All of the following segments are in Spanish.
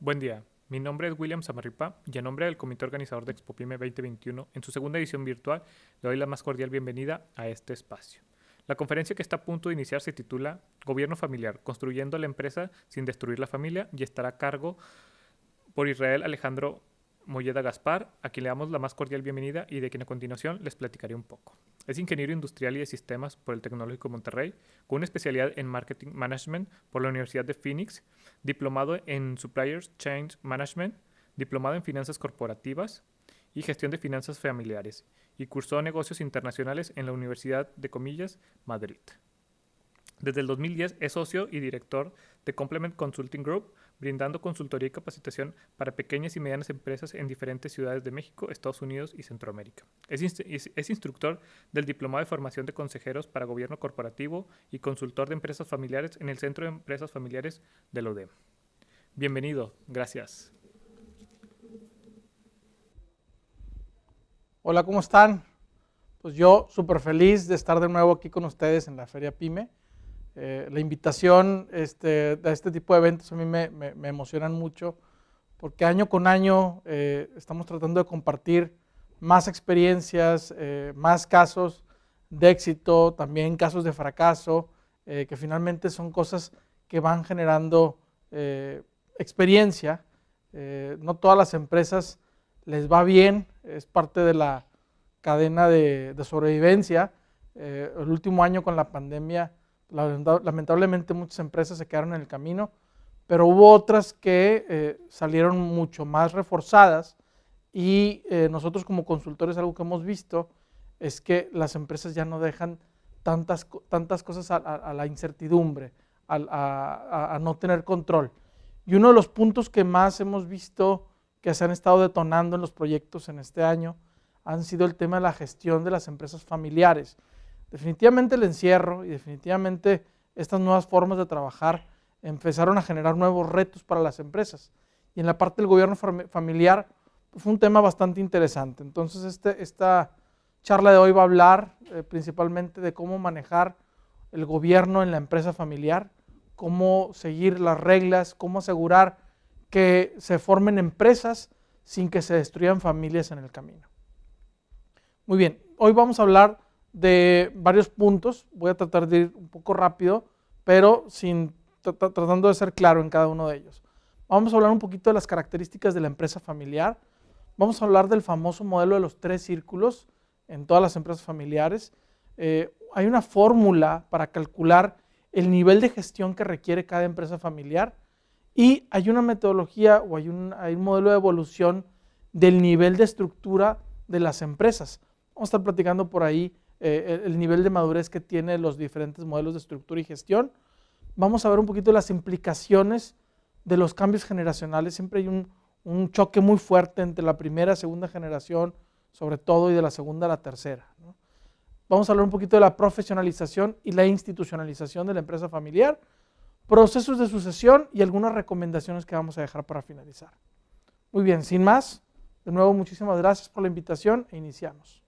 Buen día, mi nombre es William Samarripa y en nombre del comité organizador de ExpoPyme 2021, en su segunda edición virtual, le doy la más cordial bienvenida a este espacio. La conferencia que está a punto de iniciar se titula Gobierno familiar, construyendo la empresa sin destruir la familia y estará a cargo por Israel Alejandro Molleda Gaspar, a quien le damos la más cordial bienvenida y de quien a continuación les platicaré un poco. Es ingeniero industrial y de sistemas por el Tecnológico de Monterrey, con una especialidad en Marketing Management por la Universidad de Phoenix, diplomado en Suppliers Chain Management, diplomado en Finanzas Corporativas y Gestión de Finanzas Familiares, y cursó Negocios Internacionales en la Universidad de Comillas, Madrid. Desde el 2010 es socio y director de Complement Consulting Group, brindando consultoría y capacitación para pequeñas y medianas empresas en diferentes ciudades de México, Estados Unidos y Centroamérica. Es instructor del Diplomado de Formación de Consejeros para Gobierno Corporativo y consultor de empresas familiares en el Centro de Empresas Familiares del ODEM. Bienvenido, gracias. Hola, ¿cómo están? Pues yo súper feliz de estar de nuevo aquí con ustedes en la Feria Pyme. La invitación a este tipo de eventos a mí me emocionan mucho porque año con año estamos tratando de compartir más experiencias, más casos de éxito, también casos de fracaso, que finalmente son cosas que van generando experiencia. No todas las empresas les va bien, es parte de la cadena de sobrevivencia. El último año con la pandemia, lamentablemente muchas empresas se quedaron en el camino, pero hubo otras que salieron mucho más reforzadas y nosotros como consultores algo que hemos visto es que las empresas ya no dejan tantas cosas a la incertidumbre, a no tener control. Y uno de los puntos que más hemos visto que se han estado detonando en los proyectos en este año han sido el tema de la gestión de las empresas familiares. Definitivamente el encierro y definitivamente estas nuevas formas de trabajar empezaron a generar nuevos retos para las empresas. Y en la parte del gobierno familiar pues fue un tema bastante interesante. Entonces esta charla de hoy va a hablar principalmente de cómo manejar el gobierno en la empresa familiar, cómo seguir las reglas, cómo asegurar que se formen empresas sin que se destruyan familias en el camino. Muy bien, hoy vamos a hablar de varios puntos, voy a tratar de ir un poco rápido, pero tratando de ser claro en cada uno de ellos. Vamos a hablar un poquito de las características de la empresa familiar, vamos a hablar del famoso modelo de los 3 círculos en todas las empresas familiares. Hay una fórmula para calcular el nivel de gestión que requiere cada empresa familiar y hay una metodología o hay un modelo de evolución del nivel de estructura de las empresas. Vamos a estar platicando por ahí el nivel de madurez que tienen los diferentes modelos de estructura y gestión. Vamos a ver un poquito las implicaciones de los cambios generacionales. Siempre hay un choque muy fuerte entre la primera y segunda generación, sobre todo, y de la segunda a la tercera, ¿no? Vamos a hablar un poquito de la profesionalización y la institucionalización de la empresa familiar, procesos de sucesión y algunas recomendaciones que vamos a dejar para finalizar. Muy bien, sin más, de nuevo muchísimas gracias por la invitación e iniciamos.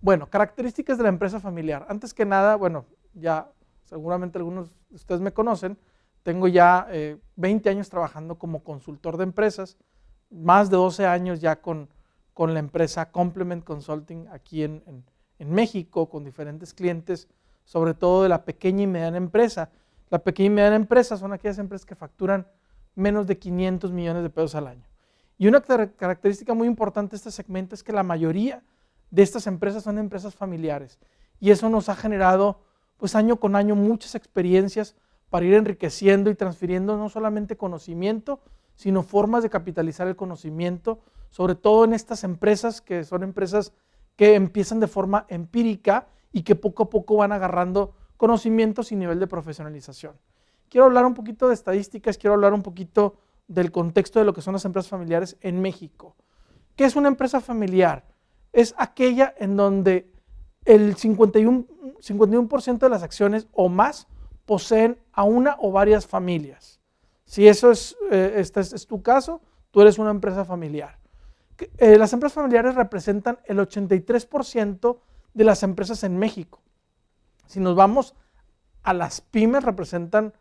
Bueno, características de la empresa familiar. Antes que nada, bueno, ya seguramente algunos de ustedes me conocen, tengo ya 20 años trabajando como consultor de empresas, más de 12 años ya con la empresa Complement Consulting aquí en México, con diferentes clientes, sobre todo de la pequeña y mediana empresa. La pequeña y mediana empresa son aquellas empresas que facturan menos de 500 millones de pesos al año. Y una característica muy importante de este segmento es que la mayoría de estas empresas son empresas familiares y eso nos ha generado pues año con año muchas experiencias para ir enriqueciendo y transfiriendo no solamente conocimiento, sino formas de capitalizar el conocimiento, sobre todo en estas empresas que son empresas que empiezan de forma empírica y que poco a poco van agarrando conocimientos y nivel de profesionalización. Quiero hablar un poquito de estadísticas, quiero hablar un poquito del contexto de lo que son las empresas familiares en México. ¿Qué es una empresa familiar? Es aquella en donde el 51% de las acciones o más poseen a una o varias familias. Si eso este es tu caso, tú eres una empresa familiar. Las empresas familiares representan el 83% de las empresas en México. Si nos vamos a las pymes, representan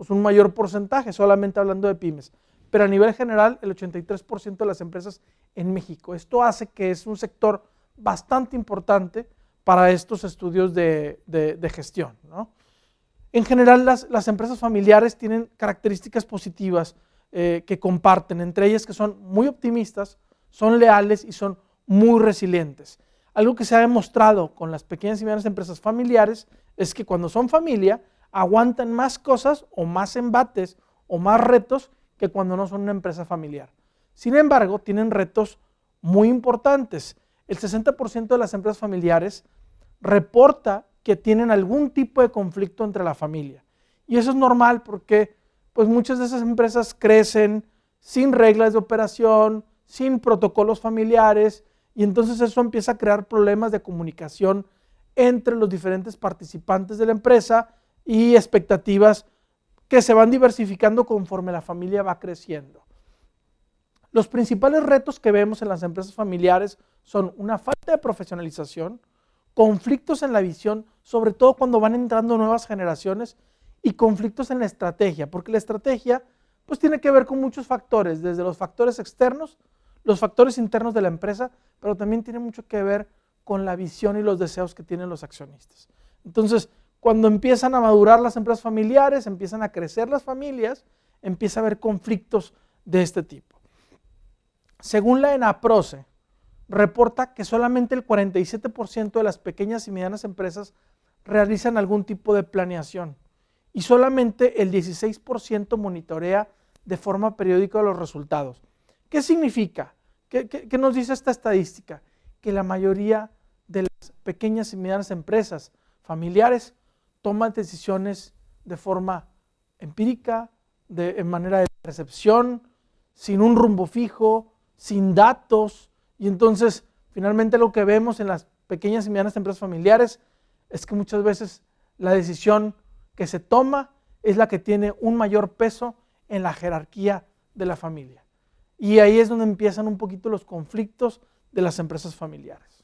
pues un mayor porcentaje, solamente hablando de pymes. Pero a nivel general, el 83% de las empresas en México. Esto hace que es un sector bastante importante para estos estudios de gestión, ¿no? En general, las empresas familiares tienen características positivas que comparten, entre ellas que son muy optimistas, son leales y son muy resilientes. Algo que se ha demostrado con las pequeñas y medianas empresas familiares es que cuando son familia, aguantan más cosas o más embates o más retos que cuando no son una empresa familiar. Sin embargo, tienen retos muy importantes. El 60% de las empresas familiares reporta que tienen algún tipo de conflicto entre la familia. Y eso es normal porque pues, muchas de esas empresas crecen sin reglas de operación, sin protocolos familiares, y entonces eso empieza a crear problemas de comunicación entre los diferentes participantes de la empresa y expectativas que se van diversificando conforme la familia va creciendo. Los principales retos que vemos en las empresas familiares son una falta de profesionalización, conflictos en la visión, sobre todo cuando van entrando nuevas generaciones, y conflictos en la estrategia, porque la estrategia pues tiene que ver con muchos factores, desde los factores externos, los factores internos de la empresa, pero también tiene mucho que ver con la visión y los deseos que tienen los accionistas. Entonces, cuando empiezan a madurar las empresas familiares, empiezan a crecer las familias, empieza a haber conflictos de este tipo. Según la ENAPROCE, reporta que solamente el 47% de las pequeñas y medianas empresas realizan algún tipo de planeación y solamente el 16% monitorea de forma periódica los resultados. ¿Qué significa? ¿Qué nos dice esta estadística? Que la mayoría de las pequeñas y medianas empresas familiares toman decisiones de forma empírica, en manera de percepción, sin un rumbo fijo, sin datos, y entonces finalmente lo que vemos en las pequeñas y medianas empresas familiares es que muchas veces la decisión que se toma es la que tiene un mayor peso en la jerarquía de la familia. Y ahí es donde empiezan un poquito los conflictos de las empresas familiares.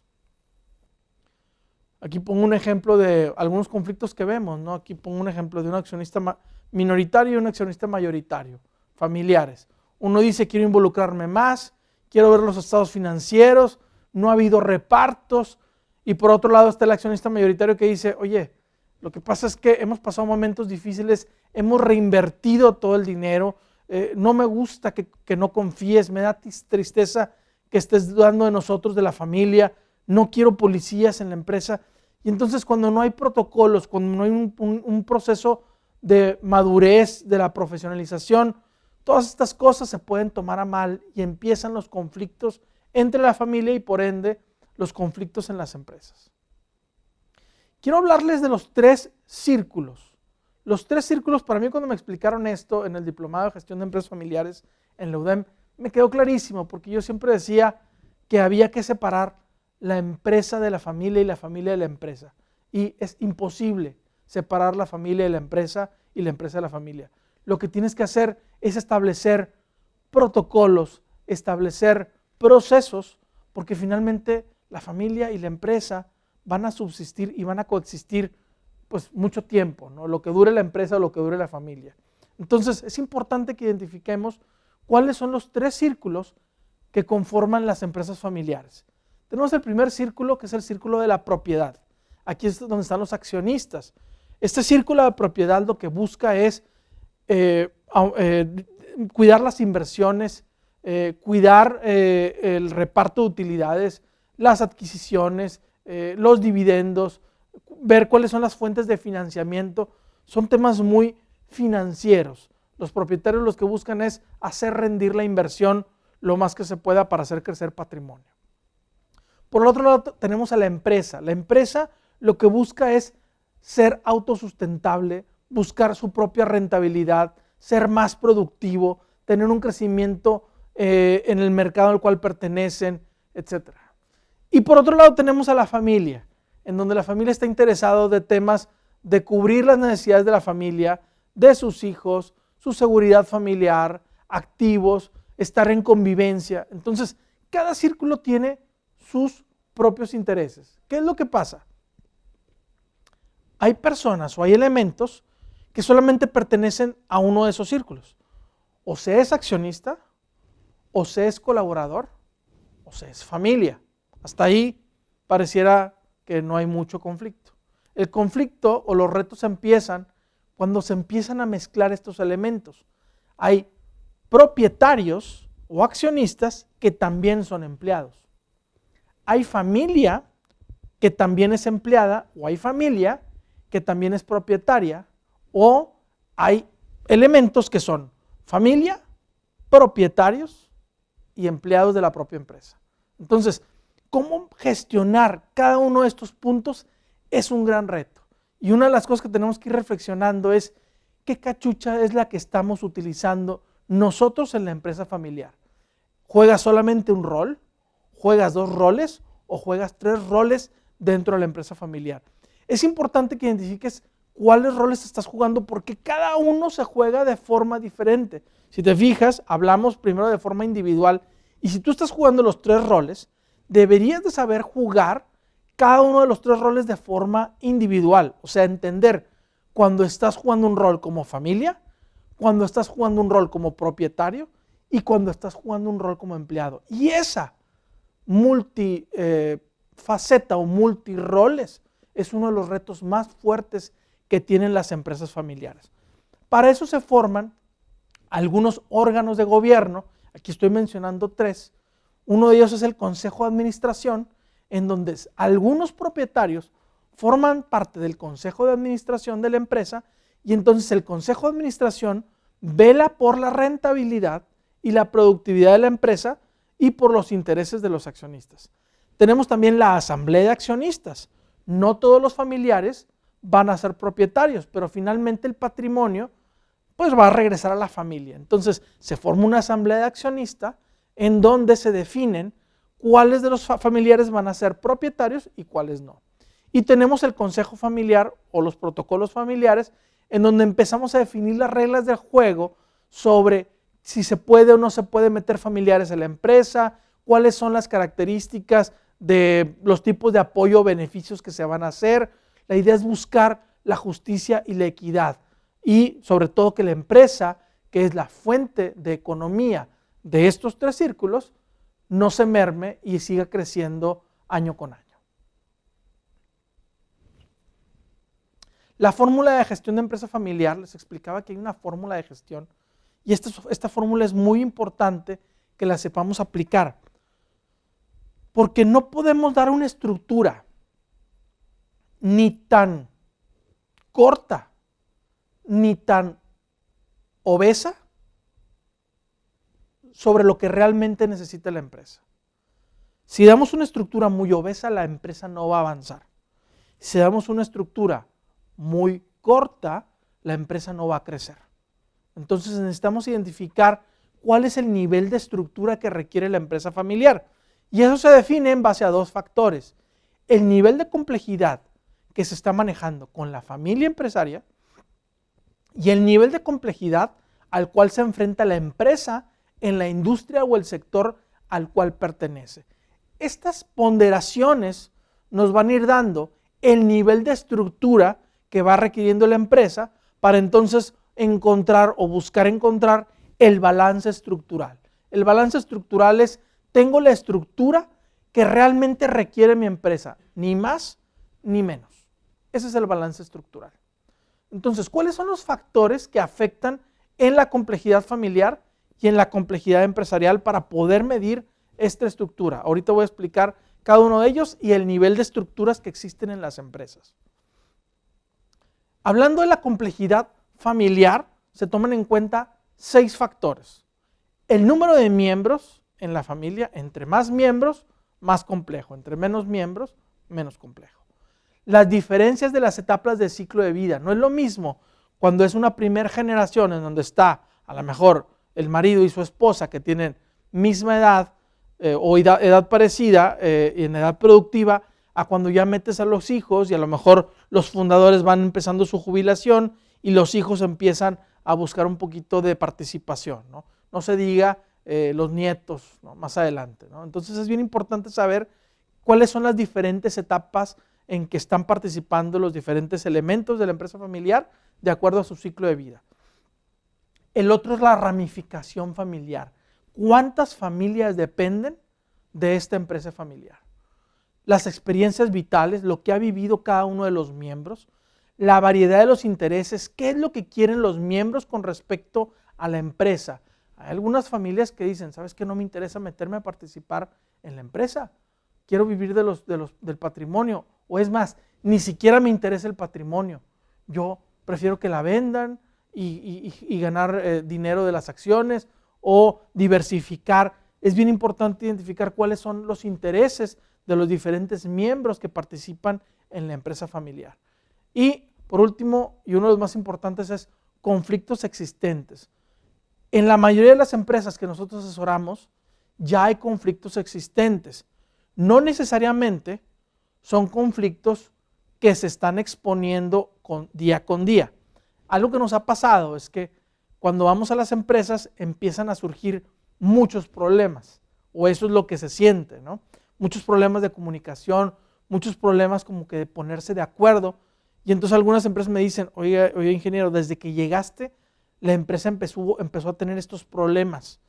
Aquí pongo un ejemplo de algunos conflictos que vemos, ¿no? Aquí pongo un ejemplo de un accionista minoritario y un accionista mayoritario, familiares. Uno dice, quiero involucrarme más, quiero ver los estados financieros, no ha habido repartos, y por otro lado está el accionista mayoritario que dice, oye, lo que pasa es que hemos pasado momentos difíciles, hemos reinvertido todo el dinero, no me gusta que no confíes, me da tristeza que estés dudando de nosotros, de la familia, no quiero policías en la empresa. Y entonces cuando no hay protocolos, cuando no hay un proceso de madurez, de la profesionalización, todas estas cosas se pueden tomar a mal y empiezan los conflictos entre la familia y por ende los conflictos en las empresas. Quiero hablarles de los 3 círculos. Los 3 círculos, para mí cuando me explicaron esto en el Diplomado de Gestión de Empresas Familiares en la UDEM, me quedó clarísimo porque yo siempre decía que había que separar la empresa de la familia y la familia de la empresa. Y es imposible separar la familia de la empresa y la empresa de la familia. Lo que tienes que hacer es establecer protocolos, establecer procesos, porque finalmente la familia y la empresa van a subsistir y van a coexistir pues mucho tiempo, ¿no? Lo que dure la empresa o lo que dure la familia. Entonces es importante que identifiquemos cuáles son los 3 círculos que conforman las empresas familiares. Tenemos el primer círculo, que es el círculo de la propiedad. Aquí es donde están los accionistas. Este círculo de propiedad lo que busca es cuidar las inversiones, cuidar el reparto de utilidades, las adquisiciones, los dividendos, ver cuáles son las fuentes de financiamiento. Son temas muy financieros. Los propietarios lo que buscan es hacer rendir la inversión lo más que se pueda para hacer crecer patrimonio. Por el otro lado tenemos a la empresa. La empresa lo que busca es ser autosustentable, buscar su propia rentabilidad, ser más productivo, tener un crecimiento en el mercado al cual pertenecen, etc. Y por otro lado tenemos a la familia, en donde la familia está interesada de temas de cubrir las necesidades de la familia, de sus hijos, su seguridad familiar, activos, estar en convivencia. Entonces, cada círculo tiene sus propios intereses. ¿Qué es lo que pasa? Hay personas o hay elementos que solamente pertenecen a uno de esos círculos. O se es accionista, o se es colaborador, o se es familia. Hasta ahí pareciera que no hay mucho conflicto. El conflicto o los retos empiezan cuando se empiezan a mezclar estos elementos. Hay propietarios o accionistas que también son empleados. Hay familia que también es empleada, o hay familia que también es propietaria, o hay elementos que son familia, propietarios y empleados de la propia empresa. Entonces, ¿cómo gestionar cada uno de estos puntos? Es un gran reto. Y una de las cosas que tenemos que ir reflexionando es qué cachucha es la que estamos utilizando nosotros en la empresa familiar. ¿Juegas solamente un rol? ¿Juegas 2 roles? ¿O juegas 3 roles dentro de la empresa familiar? Es importante que identifiques cuáles roles estás jugando porque cada uno se juega de forma diferente. Si te fijas, hablamos primero de forma individual y si tú estás jugando los 3 roles, deberías de saber jugar cada uno de los 3 roles de forma individual. O sea, entender cuando estás jugando un rol como familia, cuando estás jugando un rol como propietario y cuando estás jugando un rol como empleado. Y esa multifaceta o multiroles es uno de los retos más fuertes que tienen las empresas familiares. Para eso se forman algunos órganos de gobierno, aquí estoy mencionando 3. Uno de ellos es el Consejo de Administración, en donde algunos propietarios forman parte del Consejo de Administración de la empresa y entonces el Consejo de Administración vela por la rentabilidad y la productividad de la empresa y por los intereses de los accionistas. Tenemos también la Asamblea de Accionistas. No todos los familiares van a ser propietarios, pero finalmente el patrimonio pues va a regresar a la familia. Entonces se forma una Asamblea de Accionistas en donde se definen cuáles de los familiares van a ser propietarios y cuáles no. Y tenemos el Consejo Familiar o los protocolos familiares en donde empezamos a definir las reglas del juego sobre si se puede o no se puede meter familiares en la empresa, cuáles son las características de los tipos de apoyo o beneficios que se van a hacer. La idea es buscar la justicia y la equidad y sobre todo que la empresa, que es la fuente de economía de estos 3 círculos, no se merme y siga creciendo año con año. La fórmula de gestión de empresa familiar, les explicaba que hay una fórmula de gestión y esta fórmula es muy importante que la sepamos aplicar, porque no podemos dar una estructura ni tan corta ni tan obesa sobre lo que realmente necesita la empresa. Si damos una estructura muy obesa, la empresa no va a avanzar. Si damos una estructura muy corta, la empresa no va a crecer. Entonces necesitamos identificar cuál es el nivel de estructura que requiere la empresa familiar. Y eso se define en base a 2 factores. El nivel de complejidad que se está manejando con la familia empresaria y el nivel de complejidad al cual se enfrenta la empresa en la industria o el sector al cual pertenece. Estas ponderaciones nos van a ir dando el nivel de estructura que va requiriendo la empresa para entonces encontrar o buscar encontrar el balance estructural. El balance estructural es, tengo la estructura que realmente requiere mi empresa, ni más ni menos. Ese es el balance estructural. Entonces, ¿cuáles son los factores que afectan en la complejidad familiar y en la complejidad empresarial para poder medir esta estructura? Ahorita voy a explicar cada uno de ellos y el nivel de estructuras que existen en las empresas. Hablando de la complejidad familiar, se toman en cuenta 6 factores. El número de miembros en la familia, entre más miembros, más complejo, entre menos miembros, menos complejo. Las diferencias de las etapas del ciclo de vida. No es lo mismo cuando es una primera generación en donde está a lo mejor el marido y su esposa que tienen misma edad o edad parecida en edad productiva, a cuando ya metes a los hijos y a lo mejor los fundadores van empezando su jubilación y los hijos empiezan a buscar un poquito de participación, ¿no? No se diga los nietos, ¿no? Más adelante, ¿no? Entonces es bien importante saber cuáles son las diferentes etapas en que están participando los diferentes elementos de la empresa familiar de acuerdo a su ciclo de vida. El otro es la ramificación familiar. ¿Cuántas familias dependen de esta empresa familiar? Las experiencias vitales, lo que ha vivido cada uno de los miembros, la variedad de los intereses, qué es lo que quieren los miembros con respecto a la empresa. Hay algunas familias que dicen, ¿sabes qué? No me interesa meterme a participar en la empresa, quiero vivir del patrimonio, o es más, ni siquiera me interesa el patrimonio, yo prefiero que la vendan y ganar dinero de las acciones o diversificar. Es bien importante identificar cuáles son los intereses de los diferentes miembros que participan en la empresa familiar. Y por último, y uno de los más importantes, es conflictos existentes. En la mayoría de las empresas que nosotros asesoramos, ya hay conflictos existentes. No necesariamente son conflictos que se están exponiendo día con día. Algo que nos ha pasado es que cuando vamos a las empresas empiezan a surgir muchos problemas, o eso es lo que se siente, ¿no? Muchos problemas de comunicación, muchos problemas como que de ponerse de acuerdo. Y entonces algunas empresas me dicen, oye ingeniero, desde que llegaste la empresa empezó a tener estos problemas.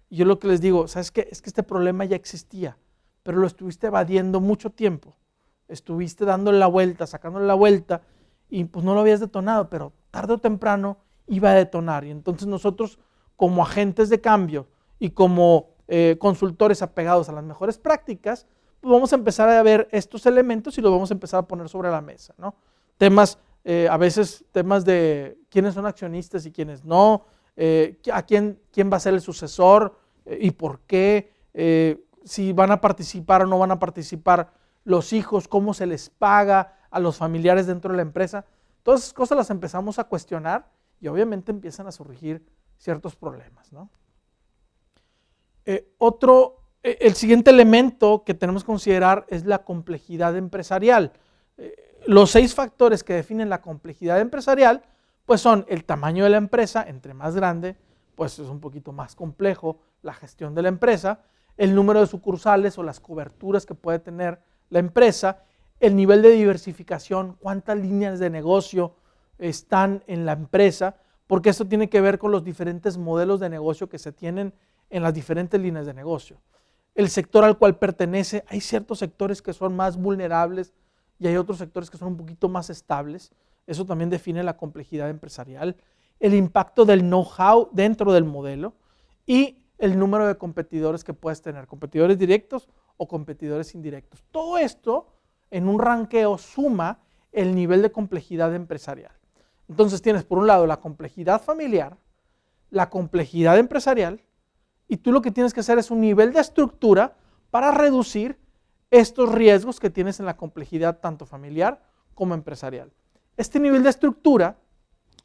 Y yo lo que les digo, ¿sabes qué? Es que este problema ya existía, pero lo estuviste evadiendo mucho tiempo. Estuviste dándole la vuelta, sacándole la vuelta, y pues no lo habías detonado, pero tarde o temprano iba a detonar. Y entonces nosotros, como agentes de cambio y como consultores apegados a las mejores prácticas, pues vamos a empezar a ver estos elementos y los vamos a empezar a poner sobre la mesa, ¿no? Temas, a veces temas de quiénes son accionistas y quiénes no, a quién va a ser el sucesor y por qué, si van a participar o no van a participar los hijos, cómo se les paga a los familiares dentro de la empresa. Todas esas cosas las empezamos a cuestionar y obviamente empiezan a surgir ciertos problemas, ¿no? El siguiente elemento que tenemos que considerar es la complejidad empresarial. Los 6 factores que definen la complejidad empresarial pues son el tamaño de la empresa, entre más grande, pues es un poquito más complejo la gestión de la empresa, el número de sucursales o las coberturas que puede tener la empresa, el nivel de diversificación, cuántas líneas de negocio están en la empresa, porque esto tiene que ver con los diferentes modelos de negocio que se tienen en las diferentes líneas de negocio. El sector al cual pertenece, hay ciertos sectores que son más vulnerables y hay otros sectores que son un poquito más estables. Eso también define la complejidad empresarial. El impacto del know-how dentro del modelo y el número de competidores que puedes tener, competidores directos o competidores indirectos. Todo esto en un ranqueo suma el nivel de complejidad empresarial. Entonces tienes por un lado la complejidad familiar, la complejidad empresarial, y tú lo que tienes que hacer es un nivel de estructura para reducir estos riesgos que tienes en la complejidad tanto familiar como empresarial. Este nivel de estructura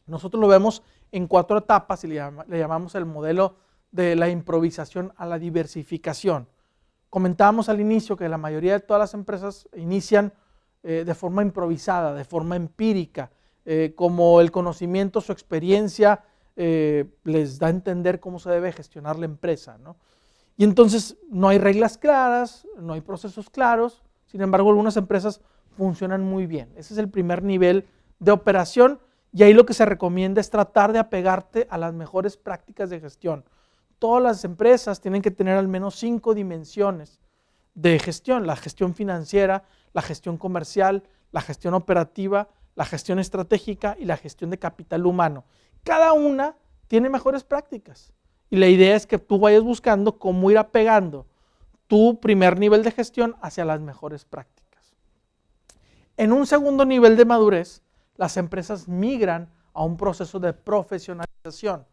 nosotros lo vemos en 4 etapas y le llamamos el modelo de la improvisación a la diversificación. Comentábamos al inicio que la mayoría de todas las empresas inician de forma improvisada, de forma empírica, como el conocimiento, su experiencia les da a entender cómo se debe gestionar la empresa, ¿no? Y entonces no hay reglas claras, no hay procesos claros, sin embargo algunas empresas funcionan muy bien. Ese es el primer nivel de operación y ahí lo que se recomienda es tratar de apegarte a las mejores prácticas de gestión. Todas las empresas tienen que tener al menos 5 dimensiones de gestión: la gestión financiera, la gestión comercial, la gestión operativa, la gestión estratégica y la gestión de capital humano. Cada una tiene mejores prácticas y la idea es que tú vayas buscando cómo ir apegando tu primer nivel de gestión hacia las mejores prácticas. En un segundo nivel de madurez, las empresas migran a un proceso de profesionalización.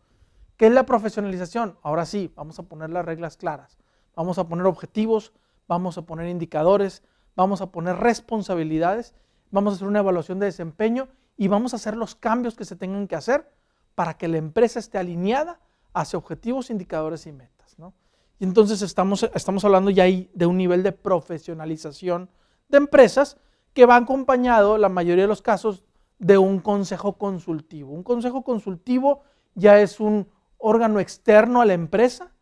¿Qué es la profesionalización? Ahora sí, vamos a poner las reglas claras, vamos a poner objetivos, vamos a poner indicadores, vamos a poner responsabilidades, vamos a hacer una evaluación de desempeño y vamos a hacer los cambios que se tengan que hacer para que la empresa esté alineada hacia objetivos, indicadores y metas, ¿no? Y entonces estamos hablando ya ahí de un nivel de profesionalización de empresas que va acompañado, la mayoría de los casos, de un consejo consultivo. Un consejo consultivo ya es un órgano externo a la empresa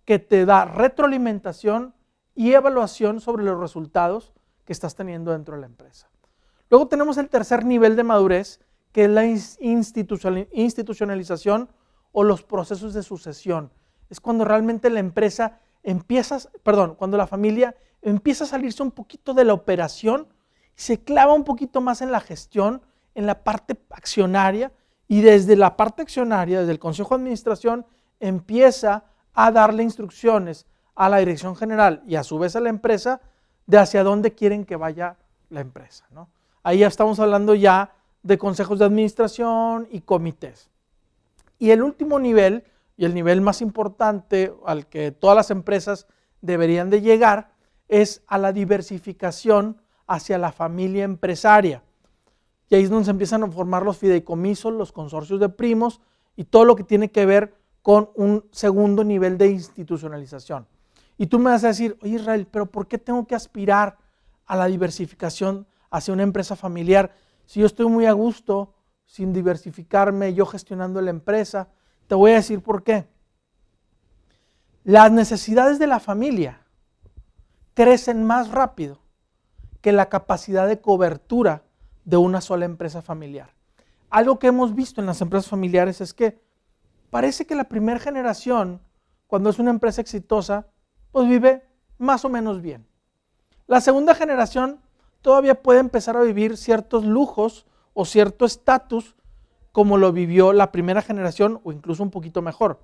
que te da retroalimentación y evaluación sobre los resultados que estás teniendo dentro de la empresa. Luego tenemos el tercer nivel de madurez, que es la institucionalización o los procesos de sucesión. Es cuando realmente la empresa cuando la familia empieza a salirse un poquito de la operación, se clava un poquito más en la gestión, en la parte accionaria, y desde la parte accionaria, desde el Consejo de Administración, empieza a darle instrucciones a la dirección general y a su vez a la empresa de hacia dónde quieren que vaya la empresa, ¿no? Ahí ya estamos hablando ya de consejos de administración y comités. Y el último nivel, y el nivel más importante al que todas las empresas deberían de llegar, es a la diversificación hacia la familia empresaria. Y ahí es donde se empiezan a formar los fideicomisos, los consorcios de primos y todo lo que tiene que ver con un segundo nivel de institucionalización. Y tú me vas a decir, oye Israel, pero ¿por qué tengo que aspirar a la diversificación hacia una empresa familiar si yo estoy muy a gusto sin diversificarme, yo gestionando la empresa? Te voy a decir por qué. Las necesidades de la familia crecen más rápido que la capacidad de cobertura de una sola empresa familiar. Algo que hemos visto en las empresas familiares es que parece que la primera generación, cuando es una empresa exitosa, pues vive más o menos bien. La segunda generación todavía puede empezar a vivir ciertos lujos o cierto estatus como lo vivió la primera generación o incluso un poquito mejor.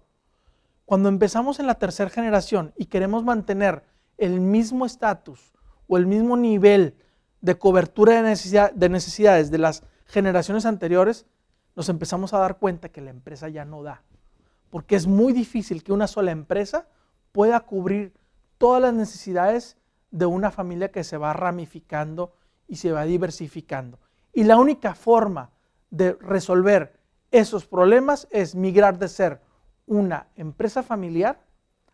Cuando empezamos en la tercera generación y queremos mantener el mismo estatus o el mismo nivel de cobertura de necesidades de las generaciones anteriores, nos empezamos a dar cuenta que la empresa ya no da. Porque es muy difícil que una sola empresa pueda cubrir todas las necesidades de una familia que se va ramificando y se va diversificando. Y la única forma de resolver esos problemas es migrar de ser una empresa familiar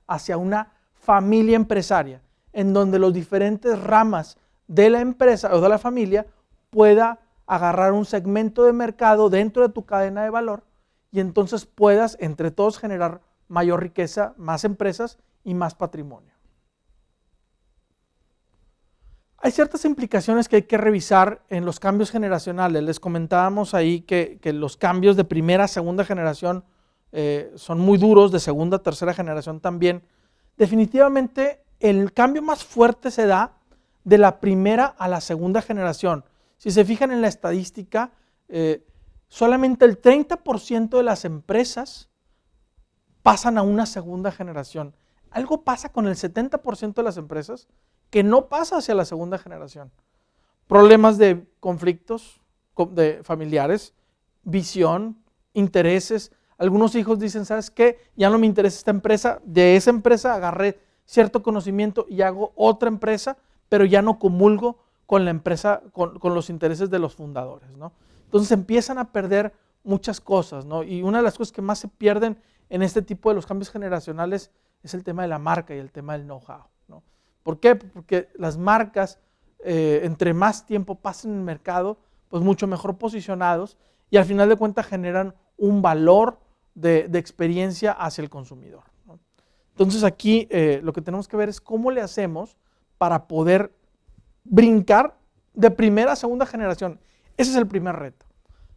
hacia una familia empresaria, en donde los diferentes ramas de la empresa o de la familia pueda agarrar un segmento de mercado dentro de tu cadena de valor y entonces puedas entre todos generar mayor riqueza, más empresas y más patrimonio. Hay ciertas implicaciones que hay que revisar en los cambios generacionales. Les comentábamos ahí que los cambios de primera a segunda generación son muy duros, de segunda a tercera generación también. Definitivamente el cambio más fuerte se da de la primera a la segunda generación. Si se fijan en la estadística, solamente el 30% de las empresas pasan a una segunda generación. Algo pasa con el 70% de las empresas que no pasa hacia la segunda generación. Problemas de conflictos de familiares, visión, intereses. Algunos hijos dicen, ¿sabes qué? Ya no me interesa esta empresa, de esa empresa agarré cierto conocimiento y hago otra empresa, pero ya no comulgo con la empresa, con los intereses de los fundadores, ¿no? Entonces empiezan a perder muchas cosas, ¿no? Y una de las cosas que más se pierden en este tipo de los cambios generacionales es el tema de la marca y el tema del know-how, ¿no? ¿Por qué? Porque las marcas, entre más tiempo pasen en el mercado, pues mucho mejor posicionados y al final de cuentas generan un valor de experiencia hacia el consumidor, ¿no? Entonces aquí lo que tenemos que ver es cómo le hacemos para poder brincar de primera a segunda generación. Ese es el primer reto.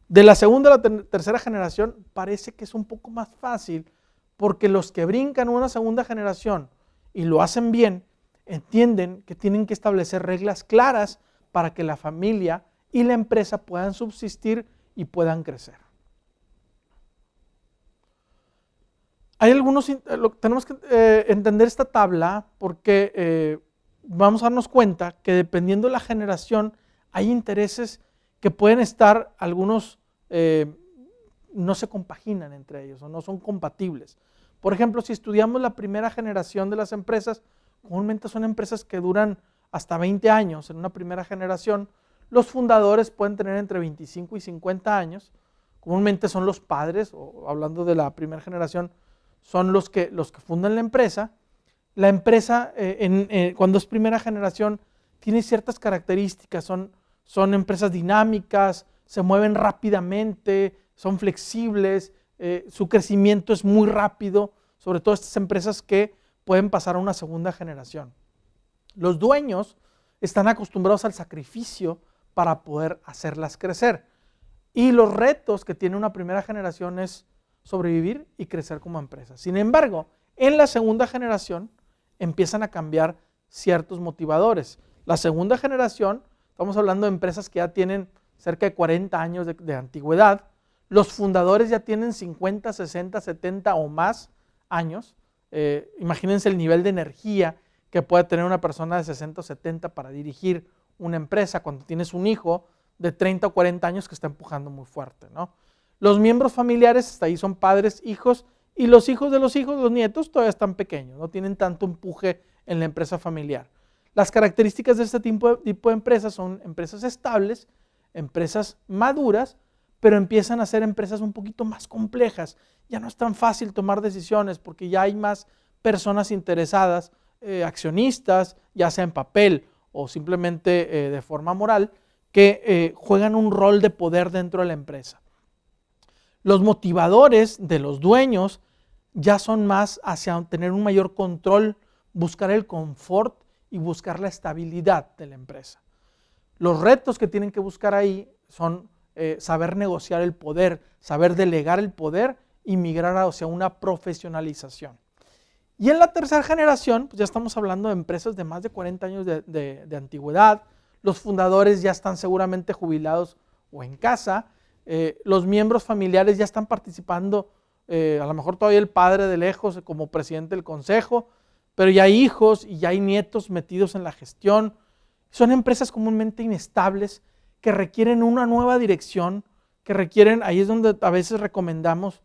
De la segunda a la tercera generación parece que es un poco más fácil porque los que brincan una segunda generación y lo hacen bien, entienden que tienen que establecer reglas claras para que la familia y la empresa puedan subsistir y puedan crecer. Hay tenemos que entender esta tabla porque vamos a darnos cuenta que dependiendo de la generación hay intereses que pueden estar, algunos no se compaginan entre ellos o no son compatibles. Por ejemplo, si estudiamos la primera generación de las empresas, comúnmente son empresas que duran hasta 20 años en una primera generación. Los fundadores pueden tener entre 25 y 50 años. Comúnmente son los padres, o hablando de la primera generación, son los que fundan la empresa. La empresa, cuando es primera generación, tiene ciertas características. Son empresas dinámicas, se mueven rápidamente, son flexibles, su crecimiento es muy rápido, sobre todo estas empresas que pueden pasar a una segunda generación. Los dueños están acostumbrados al sacrificio para poder hacerlas crecer. Y los retos que tiene una primera generación es sobrevivir y crecer como empresa. Sin embargo, en la segunda generación empiezan a cambiar ciertos motivadores. La segunda generación, estamos hablando de empresas que ya tienen cerca de 40 años de antigüedad, los fundadores ya tienen 50, 60, 70 o más años. Imagínense el nivel de energía que puede tener una persona de 60 o 70 para dirigir una empresa cuando tienes un hijo de 30 o 40 años que está empujando muy fuerte, ¿no? Los miembros familiares hasta ahí son padres, hijos, y los hijos, los nietos, todavía están pequeños, no tienen tanto empuje en la empresa familiar. Las características de este tipo de empresas son empresas estables, empresas maduras, pero empiezan a ser empresas un poquito más complejas. Ya no es tan fácil tomar decisiones porque ya hay más personas interesadas, accionistas, ya sea en papel o simplemente de forma moral, que juegan un rol de poder dentro de la empresa. Los motivadores de los dueños ya son más hacia tener un mayor control, buscar el confort y buscar la estabilidad de la empresa. Los retos que tienen que buscar ahí son saber negociar el poder, saber delegar el poder y migrar hacia una profesionalización. Y en la tercera generación, pues ya estamos hablando de empresas de más de 40 años de antigüedad. Los fundadores ya están seguramente jubilados o en casa. Los miembros familiares ya están participando, a lo mejor todavía el padre de lejos como presidente del consejo, pero ya hay hijos y ya hay nietos metidos en la gestión. Son empresas comúnmente inestables que requieren una nueva dirección, que requieren, ahí es donde a veces recomendamos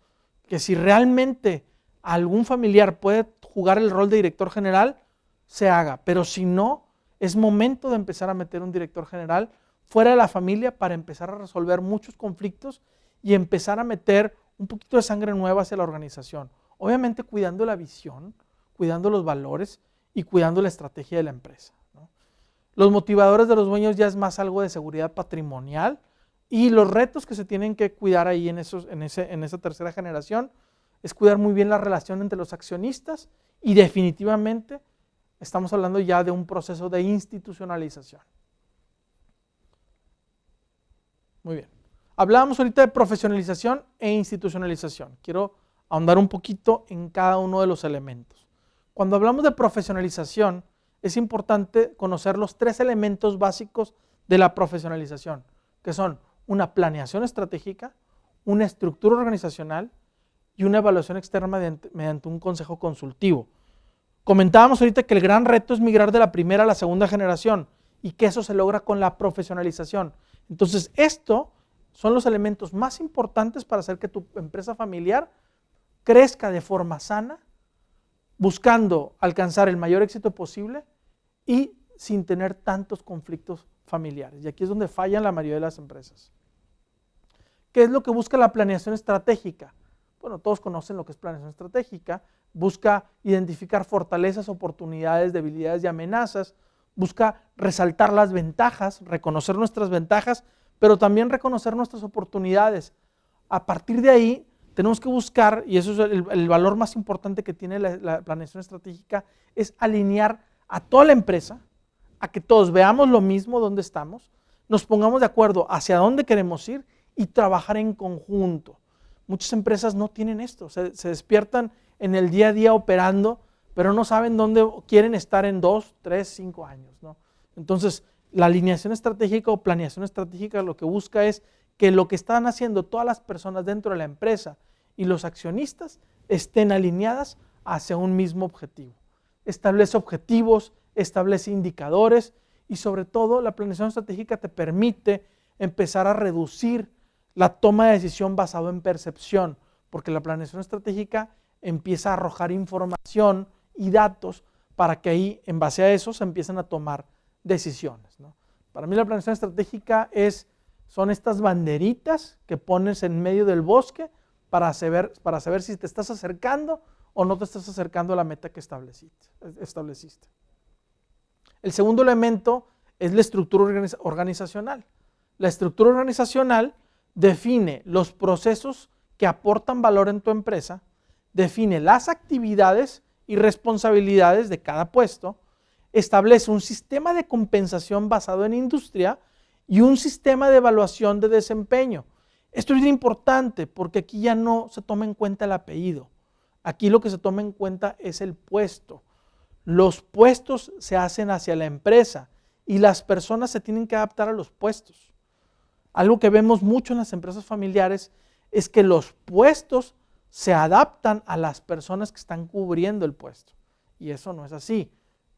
que si realmente algún familiar puede jugar el rol de director general, se haga, pero si no, es momento de empezar a meter un director general fuera de la familia para empezar a resolver muchos conflictos y empezar a meter un poquito de sangre nueva hacia la organización. Obviamente cuidando la visión, cuidando los valores y cuidando la estrategia de la empresa, ¿no? Los motivadores de los dueños ya es más algo de seguridad patrimonial y los retos que se tienen que cuidar ahí en esa tercera generación es cuidar muy bien la relación entre los accionistas y definitivamente estamos hablando ya de un proceso de institucionalización. Muy bien. Hablábamos ahorita de profesionalización e institucionalización. Quiero ahondar un poquito en cada uno de los elementos. Cuando hablamos de profesionalización, es importante conocer los 3 elementos básicos de la profesionalización, que son una planeación estratégica, una estructura organizacional y una evaluación externa mediante un consejo consultivo. Comentábamos ahorita que el gran reto es migrar de la primera a la segunda generación y que eso se logra con la profesionalización. Entonces, estos son los elementos más importantes para hacer que tu empresa familiar crezca de forma sana, buscando alcanzar el mayor éxito posible y sin tener tantos conflictos familiares. Y aquí es donde fallan la mayoría de las empresas. ¿Qué es lo que busca la planeación estratégica? Bueno, todos conocen lo que es planeación estratégica. Busca identificar fortalezas, oportunidades, debilidades y amenazas. Busca resaltar las ventajas, reconocer nuestras ventajas, pero también reconocer nuestras oportunidades. A partir de ahí, tenemos que buscar, y eso es el valor más importante que tiene la planeación estratégica, es alinear a toda la empresa, a que todos veamos lo mismo, dónde estamos, nos pongamos de acuerdo hacia dónde queremos ir y trabajar en conjunto. Muchas empresas no tienen esto, se despiertan en el día a día operando, pero no saben dónde quieren estar en 2, 3, 5 años, ¿no? Entonces, la alineación estratégica o planeación estratégica lo que busca es que lo que están haciendo todas las personas dentro de la empresa y los accionistas estén alineadas hacia un mismo objetivo. Establece objetivos, establece indicadores y sobre todo la planeación estratégica te permite empezar a reducir la toma de decisión basada en percepción, porque la planeación estratégica empieza a arrojar información y datos para que ahí, en base a eso, se empiecen a tomar decisiones, ¿no? Para mí la planeación estratégica son estas banderitas que pones en medio del bosque para saber si te estás acercando o no te estás acercando a la meta que estableciste. El segundo elemento es la estructura organizacional. La estructura organizacional define los procesos que aportan valor en tu empresa, define las actividades y responsabilidades de cada puesto, establece un sistema de compensación basado en industria y un sistema de evaluación de desempeño. Esto es bien importante porque aquí ya no se toma en cuenta el apellido. Aquí lo que se toma en cuenta es el puesto. Los puestos se hacen hacia la empresa y las personas se tienen que adaptar a los puestos. Algo que vemos mucho en las empresas familiares es que los puestos se adaptan a las personas que están cubriendo el puesto. Y eso no es así.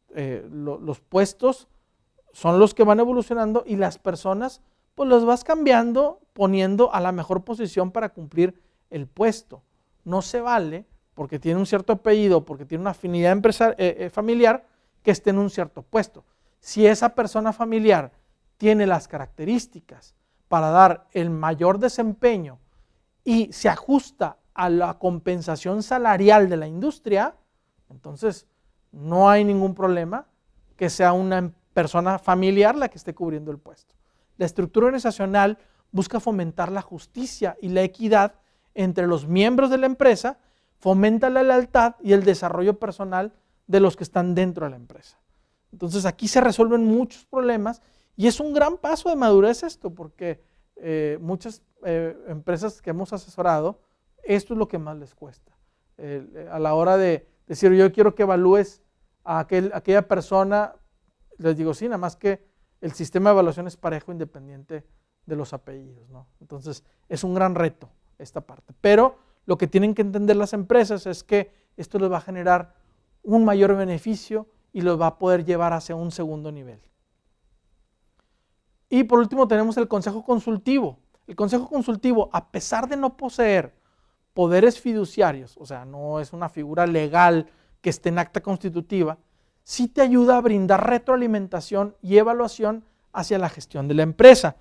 Los puestos son los que van evolucionando y las personas pues los vas cambiando, poniendo a la mejor posición para cumplir el puesto. No se vale, porque tiene un cierto apellido, porque tiene una afinidad familiar, que esté en un cierto puesto. Si esa persona familiar tiene las características para dar el mayor desempeño y se ajusta a la compensación salarial de la industria, entonces no hay ningún problema que sea una persona familiar la que esté cubriendo el puesto. La estructura organizacional busca fomentar la justicia y la equidad entre los miembros de la empresa, fomenta la lealtad y el desarrollo personal de los que están dentro de la empresa. Entonces aquí se resuelven muchos problemas y es un gran paso de madurez esto, porque muchas empresas que hemos asesorado, esto es lo que más les cuesta. A la hora de decir, yo quiero que evalúes a aquella persona, les digo, sí, nada más que el sistema de evaluación es parejo independiente de los apellidos, ¿no? Entonces es un gran reto esta parte. Pero lo que tienen que entender las empresas es que esto les va a generar un mayor beneficio y los va a poder llevar hacia un segundo nivel. Y por último tenemos el consejo consultivo. El consejo consultivo, a pesar de no poseer poderes fiduciarios, o sea, no es una figura legal que esté en acta constitutiva, sí te ayuda a brindar retroalimentación y evaluación hacia la gestión de la empresa.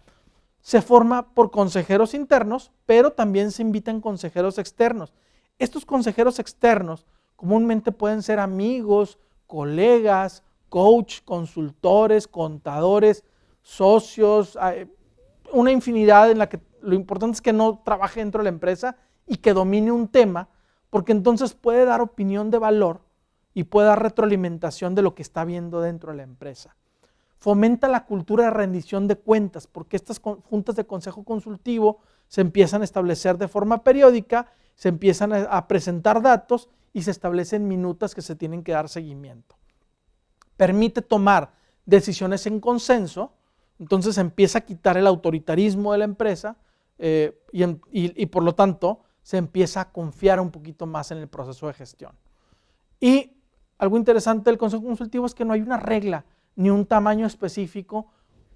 Se forma por consejeros internos, pero también se invitan consejeros externos. Estos consejeros externos comúnmente pueden ser amigos, colegas, coach, consultores, contadores, socios, una infinidad en la que lo importante es que no trabaje dentro de la empresa y que domine un tema, porque entonces puede dar opinión de valor y puede dar retroalimentación de lo que está viendo dentro de la empresa. Fomenta la cultura de rendición de cuentas, porque estas juntas de consejo consultivo se empiezan a establecer de forma periódica, se empiezan a presentar datos y se establecen minutas que se tienen que dar seguimiento. Permite tomar decisiones en consenso, entonces empieza a quitar el autoritarismo de la empresa y por lo tanto se empieza a confiar un poquito más en el proceso de gestión. Y algo interesante del consejo consultivo es que no hay una regla ni un tamaño específico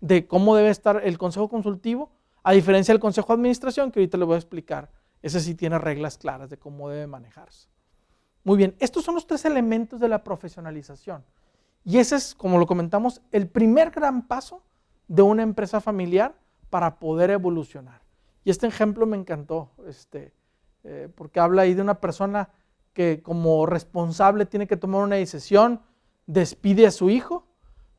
de cómo debe estar el consejo consultivo, a diferencia del consejo de administración, que ahorita les voy a explicar. Ese sí tiene reglas claras de cómo debe manejarse. Muy bien, estos son los 3 elementos de la profesionalización. Y ese es, como lo comentamos, el primer gran paso de una empresa familiar para poder evolucionar. Y este ejemplo me encantó, porque habla ahí de una persona que como responsable tiene que tomar una decisión, despide a su hijo,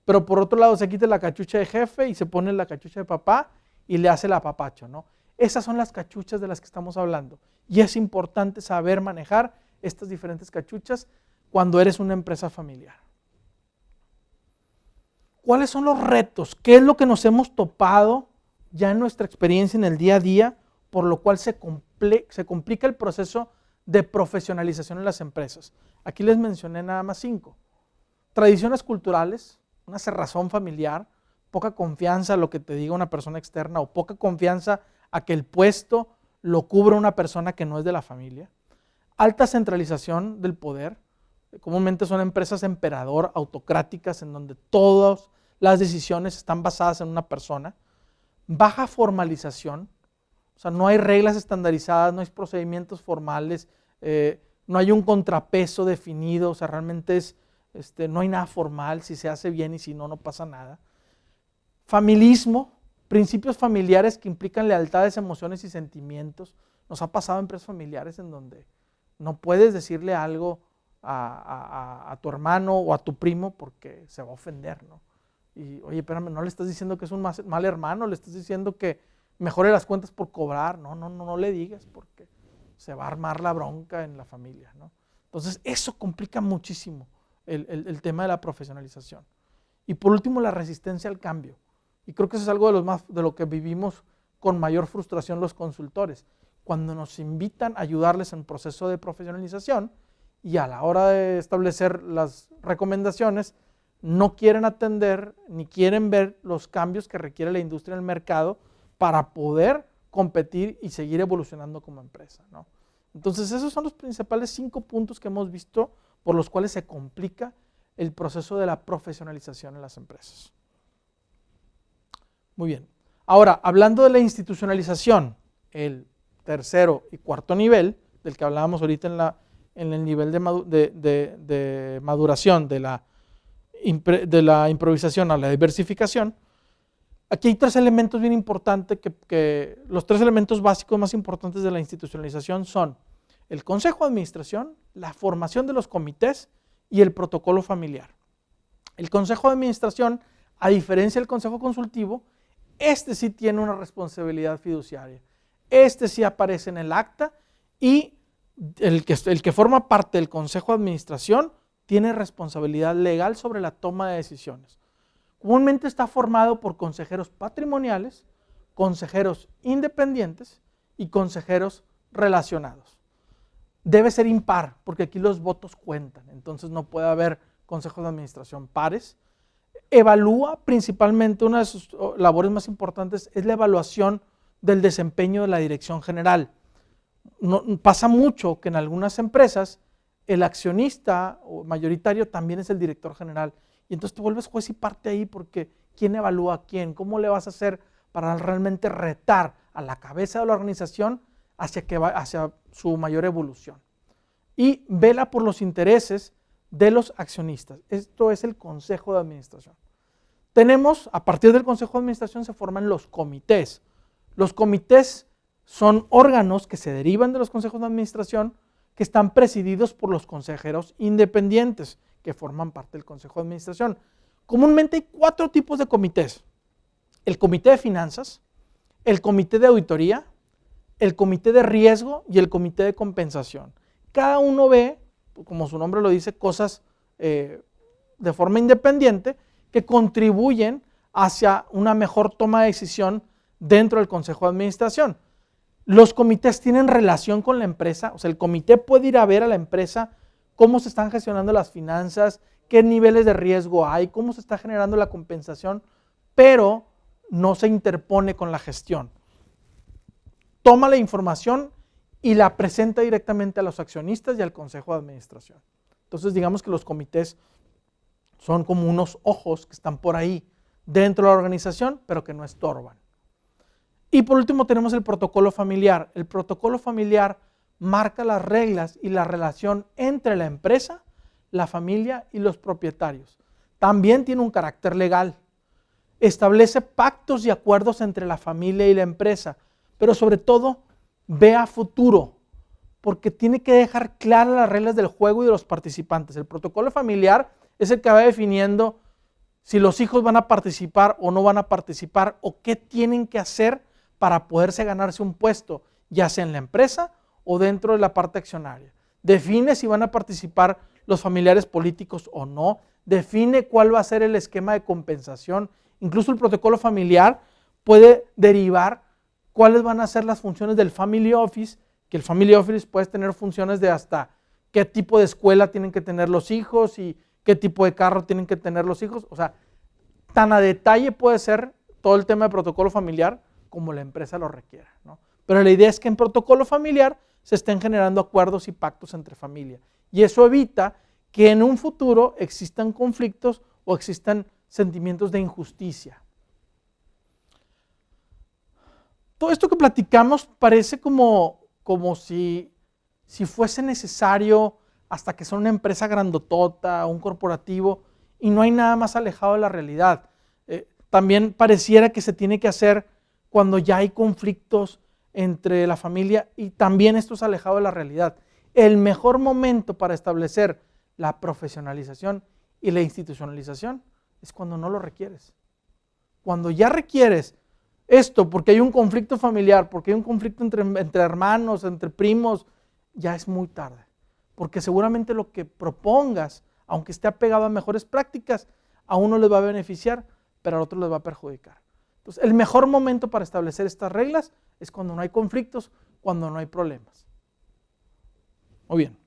pero por otro lado se quita la cachucha de jefe y se pone la cachucha de papá y le hace el apapacho, ¿no? Esas son las cachuchas de las que estamos hablando y es importante saber manejar estas diferentes cachuchas cuando eres una empresa familiar. ¿Cuáles son los retos? ¿Qué es lo que nos hemos topado ya en nuestra experiencia en el día a día, por lo cual se complica el proceso de profesionalización en las empresas? Aquí les mencioné nada más 5. Tradiciones culturales, una cerrazón familiar, poca confianza a lo que te diga una persona externa o poca confianza a que el puesto lo cubra una persona que no es de la familia. Alta centralización del poder, comúnmente son empresas emperador, autocráticas, en donde todas las decisiones están basadas en una persona. Baja formalización, o sea, no hay reglas estandarizadas, no hay procedimientos formales, no hay un contrapeso definido, o sea, realmente no hay nada formal, si se hace bien y si no, no pasa nada. Familismo, principios familiares que implican lealtades, emociones y sentimientos. Nos ha pasado en empresas familiares en donde no puedes decirle algo a tu hermano o a tu primo porque se va a ofender, ¿no? Y oye, espérame, no le estás diciendo que es un mal hermano, le estás diciendo que mejore las cuentas por cobrar. No le digas porque se va a armar la bronca en la familia, ¿no? Entonces eso complica muchísimo el tema de la profesionalización. Y por último, la resistencia al cambio. Y creo que eso es algo de lo que vivimos con mayor frustración los consultores. Cuando nos invitan a ayudarles en proceso de profesionalización y a la hora de establecer las recomendaciones, no quieren atender ni quieren ver los cambios que requiere la industria en el mercado para poder competir y seguir evolucionando como empresa, ¿no? Entonces, esos son los principales 5 puntos que hemos visto por los cuales se complica el proceso de la profesionalización en las empresas. Muy bien. Ahora, hablando de la institucionalización, el tercero y cuarto nivel, del que hablábamos ahorita en el nivel de maduración de la improvisación a la diversificación, aquí hay 3 elementos bien importantes, que los 3 elementos básicos más importantes de la institucionalización son el consejo de administración, la formación de los comités y el protocolo familiar. El consejo de administración, a diferencia del consejo consultivo, este sí tiene una responsabilidad fiduciaria. Este sí aparece en el acta y el que forma parte del consejo de administración tiene responsabilidad legal sobre la toma de decisiones. Comúnmente está formado por consejeros patrimoniales, consejeros independientes y consejeros relacionados. Debe ser impar, porque aquí los votos cuentan, entonces no puede haber consejos de administración pares. Evalúa principalmente, una de sus labores más importantes es la evaluación del desempeño de la dirección general. Pasa mucho que en algunas empresas el accionista o mayoritario también es el director general. Y entonces te vuelves juez y parte ahí porque ¿quién evalúa a quién? ¿Cómo le vas a hacer para realmente retar a la cabeza de la organización hacia su mayor evolución? Y vela por los intereses de los accionistas. Esto es el consejo de administración. Tenemos, a partir del consejo de administración se forman los comités. Los comités son órganos que se derivan de los consejos de administración que están presididos por los consejeros independientes que forman parte del consejo de administración. Comúnmente hay 4 tipos de comités: el comité de finanzas, el comité de auditoría, el comité de riesgo y el comité de compensación. Cada uno ve, como su nombre lo dice, cosas de forma independiente que contribuyen hacia una mejor toma de decisión dentro del consejo de administración. Los comités tienen relación con la empresa, o sea, el comité puede ir a ver a la empresa cómo se están gestionando las finanzas, qué niveles de riesgo hay, cómo se está generando la compensación, pero no se interpone con la gestión. Toma la información y la presenta directamente a los accionistas y al consejo de administración. Entonces, digamos que los comités son como unos ojos que están por ahí dentro de la organización, pero que no estorban. Y por último tenemos el protocolo familiar. El protocolo familiar marca las reglas y la relación entre la empresa, la familia y los propietarios. También tiene un carácter legal. Establece pactos y acuerdos entre la familia y la empresa, pero sobre todo ve a futuro, porque tiene que dejar claras las reglas del juego y de los participantes. El protocolo familiar es el que va definiendo si los hijos van a participar o no van a participar, o qué tienen que hacer para poderse ganarse un puesto, ya sea en la empresa o dentro de la parte accionaria. Define si van a participar los familiares políticos o no, define cuál va a ser el esquema de compensación. Incluso el protocolo familiar puede derivar cuáles van a ser las funciones del family office, que el family office puede tener funciones de hasta qué tipo de escuela tienen que tener los hijos y qué tipo de carro tienen que tener los hijos. O sea, tan a detalle puede ser todo el tema de protocolo familiar como la empresa lo requiera, ¿no? Pero la idea es que en protocolo familiar se estén generando acuerdos y pactos entre familia. Y eso evita que en un futuro existan conflictos o existan sentimientos de injusticia. Todo esto que platicamos parece como si fuese necesario hasta que son una empresa grandotota, un corporativo, y no hay nada más alejado de la realidad. También pareciera que se tiene que hacer cuando ya hay conflictos entre la familia, y también esto es alejado de la realidad. El mejor momento para establecer la profesionalización y la institucionalización es cuando no lo requieres. Cuando ya requieres esto porque hay un conflicto familiar, porque hay un conflicto entre hermanos, entre primos, ya es muy tarde. Porque seguramente lo que propongas, aunque esté apegado a mejores prácticas, a uno les va a beneficiar, pero a otro les va a perjudicar. Entonces, el mejor momento para establecer estas reglas es cuando no hay conflictos, cuando no hay problemas. Muy bien.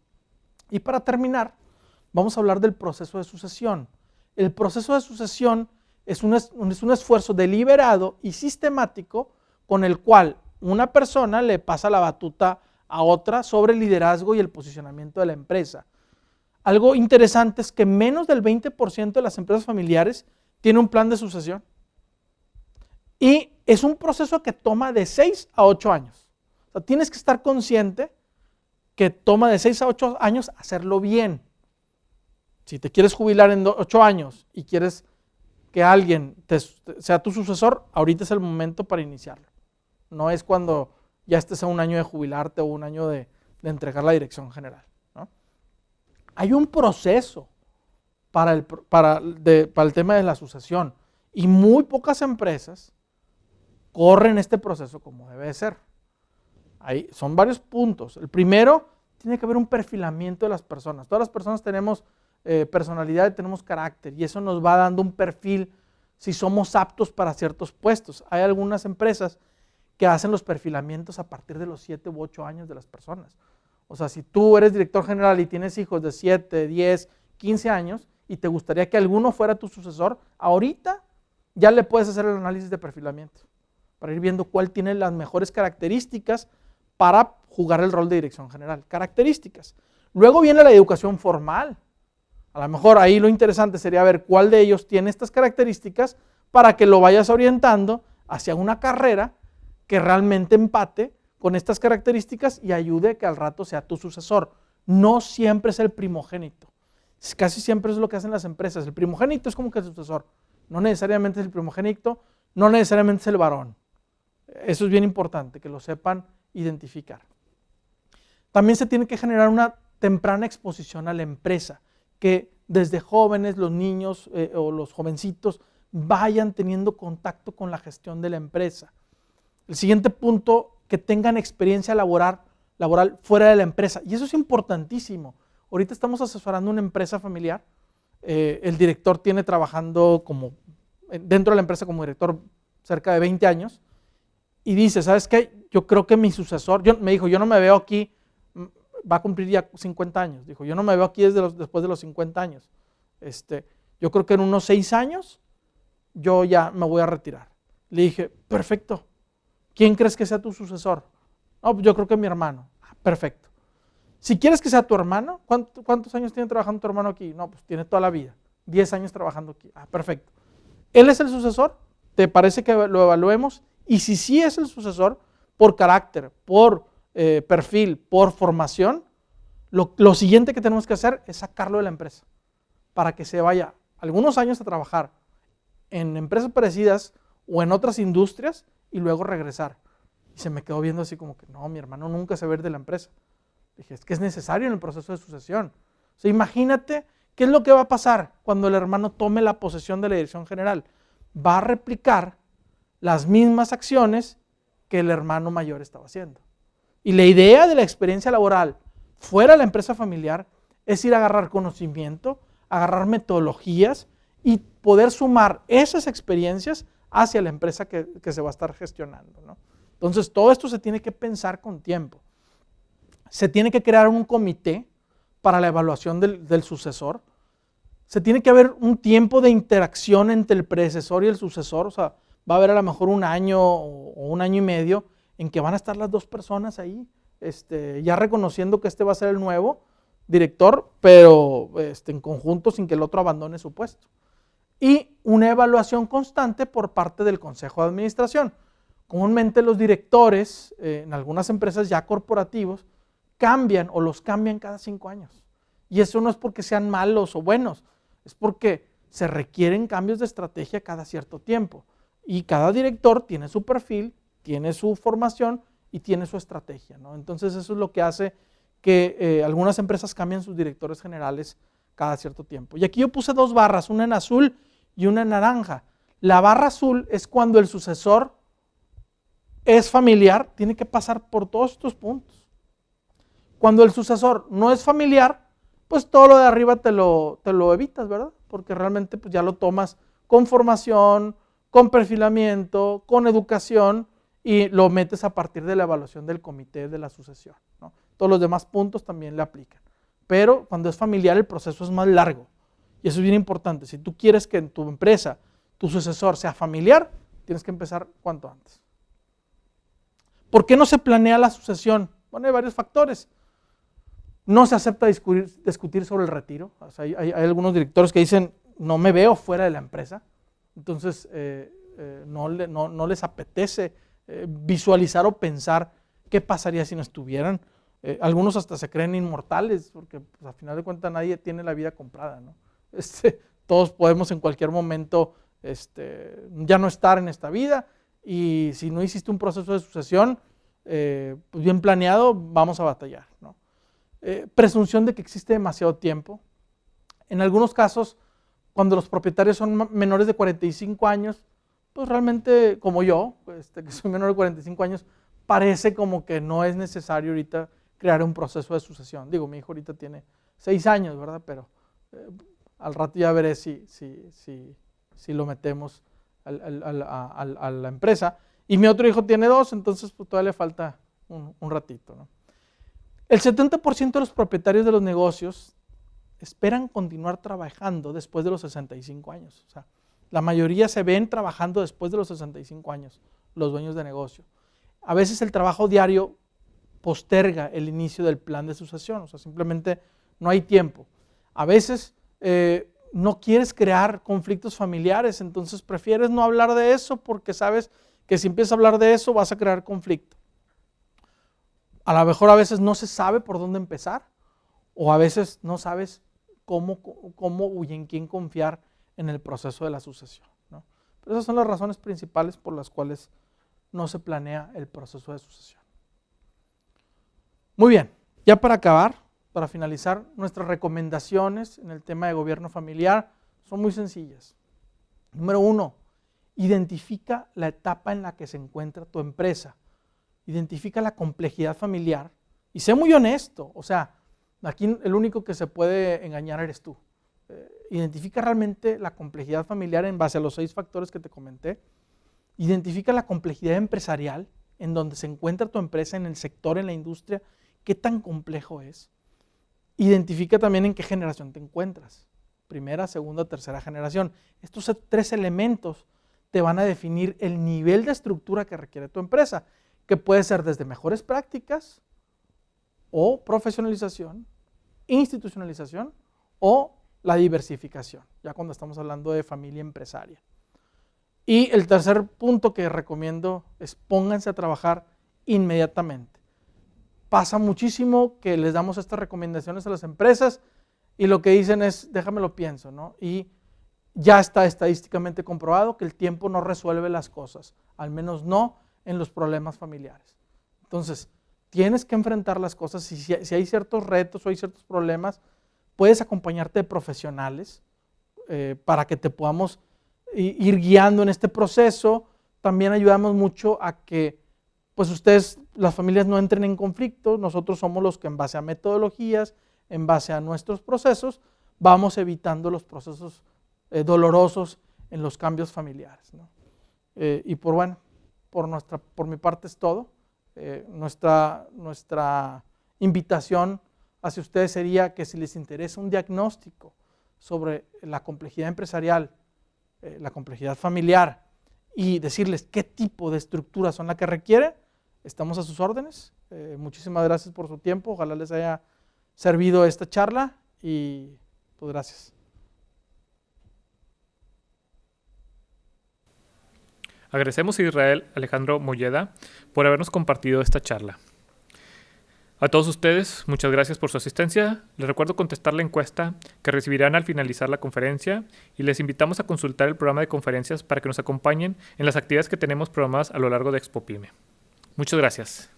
Y para terminar, vamos a hablar del proceso de sucesión. El proceso de sucesión es un esfuerzo deliberado y sistemático con el cual una persona le pasa la batuta a otra sobre el liderazgo y el posicionamiento de la empresa. Algo interesante es que menos del 20% de las empresas familiares tiene un plan de sucesión. Y es un proceso que toma de 6 a 8 años. O sea, tienes que estar consciente que toma de 6 a 8 años hacerlo bien. Si te quieres jubilar en 8 años y quieres que alguien sea tu sucesor, ahorita es el momento para iniciarlo. No es cuando ya estés a un año de jubilarte o un año de entregar la dirección general, ¿no? Hay un proceso para el tema de la sucesión y muy pocas empresas corren este proceso como debe de ser. Son varios puntos. El primero, tiene que haber un perfilamiento de las personas. Todas las personas tenemos personalidad y tenemos carácter y eso nos va dando un perfil si somos aptos para ciertos puestos. Hay algunas empresas que hacen los perfilamientos a partir de los 7 u 8 años de las personas. O sea, si tú eres director general y tienes hijos de 7, 10, 15 años y te gustaría que alguno fuera tu sucesor, ahorita ya le puedes hacer el análisis de perfilamiento para ir viendo cuál tiene las mejores características para jugar el rol de dirección general. Características. Luego viene la educación formal. A lo mejor ahí lo interesante sería ver cuál de ellos tiene estas características para que lo vayas orientando hacia una carrera que realmente empate con estas características y ayude a que al rato sea tu sucesor. No siempre es el primogénito. Casi siempre es lo que hacen las empresas. El primogénito es como que el sucesor. No necesariamente es el primogénito, no necesariamente es el varón. Eso es bien importante, que lo sepan identificar. También se tiene que generar una temprana exposición a la empresa, que desde jóvenes, los niños o los jovencitos vayan teniendo contacto con la gestión de la empresa. El siguiente punto, que tengan experiencia laboral fuera de la empresa. Y eso es importantísimo. Ahorita estamos asesorando una empresa familiar. El director tiene trabajando dentro de la empresa como director cerca de 20 años. Y dice, ¿sabes qué? Yo creo que mi sucesor, me dijo, yo no me veo aquí, va a cumplir ya 50 años. Dijo, yo no me veo aquí después de los 50 años. Yo creo que en unos 6 años yo ya me voy a retirar. Le dije, perfecto. ¿Quién crees que sea tu sucesor? No, pues yo creo que mi hermano. Perfecto. Si quieres que sea tu hermano, ¿cuántos años tiene trabajando tu hermano aquí? No, pues tiene toda la vida. 10 años trabajando aquí. Perfecto. ¿Él es el sucesor? ¿Te parece que lo evaluemos? Y si sí es el sucesor, por carácter, por perfil, por formación, lo siguiente que tenemos que hacer es sacarlo de la empresa para que se vaya algunos años a trabajar en empresas parecidas o en otras industrias y luego regresar. Y se me quedó viendo así como que no, mi hermano nunca se va a ir de la empresa. Dije, es que es necesario en el proceso de sucesión. O sea, imagínate qué es lo que va a pasar cuando el hermano tome la posesión de la dirección general. Va a replicar las mismas acciones que el hermano mayor estaba haciendo. Y la idea de la experiencia laboral fuera de la empresa familiar es ir a agarrar conocimiento, agarrar metodologías y poder sumar esas experiencias hacia la empresa que se va a estar gestionando, ¿no? Entonces, todo esto se tiene que pensar con tiempo. Se tiene que crear un comité para la evaluación del sucesor. Se tiene que haber un tiempo de interacción entre el predecesor y el sucesor. O sea, va a haber a lo mejor un año o un año y medio en que van a estar las dos personas ahí, ya reconociendo que va a ser el nuevo director, pero en conjunto sin que el otro abandone su puesto. Y una evaluación constante por parte del Consejo de Administración. Comúnmente los directores en algunas empresas ya corporativos cambian o los cambian cada 5 años. Y eso no es porque sean malos o buenos, es porque se requieren cambios de estrategia cada cierto tiempo. Y cada director tiene su perfil, tiene su formación y tiene su estrategia, ¿no? Entonces eso es lo que hace que algunas empresas cambien sus directores generales cada cierto tiempo. Y aquí yo puse 2 barras, una en azul y una en naranja. La barra azul es cuando el sucesor es familiar, tiene que pasar por todos estos puntos. Cuando el sucesor no es familiar, pues todo lo de arriba te lo evitas, ¿verdad? Porque realmente pues, ya lo tomas con formación, con perfilamiento, con educación, y lo metes a partir de la evaluación del comité de la sucesión, ¿no? Todos los demás puntos también le aplican. Pero cuando es familiar el proceso es más largo. Y eso es bien importante. Si tú quieres que en tu empresa tu sucesor sea familiar, tienes que empezar cuanto antes. ¿Por qué no se planea la sucesión? Bueno, hay varios factores. No se acepta discutir sobre el retiro. O sea, hay algunos directores que dicen, no me veo fuera de la empresa. Entonces, no les apetece visualizar o pensar qué pasaría si no estuvieran. Algunos hasta se creen inmortales, porque pues, a final de cuentas nadie tiene la vida comprada, ¿no? Todos podemos en cualquier momento ya no estar en esta vida, y si no hiciste un proceso de sucesión pues bien planeado, vamos a batallar, ¿no? Presunción de que existe demasiado tiempo. En algunos casos, cuando los propietarios son menores de 45 años, pues realmente, como yo, que soy menor de 45 años, parece como que no es necesario ahorita crear un proceso de sucesión. Digo, mi hijo ahorita tiene 6 años, ¿verdad? Pero al rato ya veré si lo metemos a la empresa. Y mi otro hijo tiene 2, entonces pues, todavía le falta un ratito, ¿no? El 70% de los propietarios de los negocios esperan continuar trabajando después de los 65 años. O sea, la mayoría se ven trabajando después de los 65 años, los dueños de negocio. A veces el trabajo diario posterga el inicio del plan de sucesión, o sea, simplemente no hay tiempo. A veces no quieres crear conflictos familiares, entonces prefieres no hablar de eso porque sabes que si empiezas a hablar de eso vas a crear conflicto. A lo mejor a veces no se sabe por dónde empezar, o a veces no sabes cómo y en quién confiar en el proceso de la sucesión, ¿no? Pero esas son las razones principales por las cuales no se planea el proceso de sucesión. Muy bien, ya para acabar, para finalizar, nuestras recomendaciones en el tema de gobierno familiar son muy sencillas. Número 1, identifica la etapa en la que se encuentra tu empresa. Identifica la complejidad familiar y sé muy honesto. O sea, aquí el único que se puede engañar eres tú. Identifica realmente la complejidad familiar en base a los 6 factores que te comenté. Identifica la complejidad empresarial en donde se encuentra tu empresa, en el sector, en la industria, qué tan complejo es. Identifica también en qué generación te encuentras. Primera, segunda, tercera generación. Estos 3 elementos te van a definir el nivel de estructura que requiere tu empresa, que puede ser desde mejores prácticas o profesionalización, institucionalización o la diversificación, ya cuando estamos hablando de familia empresaria. Y el tercer punto que recomiendo es pónganse a trabajar inmediatamente. Pasa muchísimo que les damos estas recomendaciones a las empresas y lo que dicen es, déjame lo pienso, ¿no? Y ya está estadísticamente comprobado que el tiempo no resuelve las cosas, al menos no en los problemas familiares. Entonces, tienes que enfrentar las cosas. Si hay ciertos retos o hay ciertos problemas, puedes acompañarte de profesionales para que te podamos ir guiando en este proceso. También ayudamos mucho a que pues ustedes, las familias, no entren en conflicto. Nosotros somos los que en base a metodologías, en base a nuestros procesos, vamos evitando los procesos dolorosos en los cambios familiares, ¿no? Y por mi parte es todo. Nuestra invitación hacia ustedes sería que si les interesa un diagnóstico sobre la complejidad empresarial, la complejidad familiar y decirles qué tipo de estructuras son las que requieren, estamos a sus órdenes. Muchísimas gracias por su tiempo. Ojalá les haya servido esta charla y pues gracias. Agradecemos a Israel Alejandro Molleda por habernos compartido esta charla. A todos ustedes, muchas gracias por su asistencia. Les recuerdo contestar la encuesta que recibirán al finalizar la conferencia y les invitamos a consultar el programa de conferencias para que nos acompañen en las actividades que tenemos programadas a lo largo de Expo Pyme. Muchas gracias.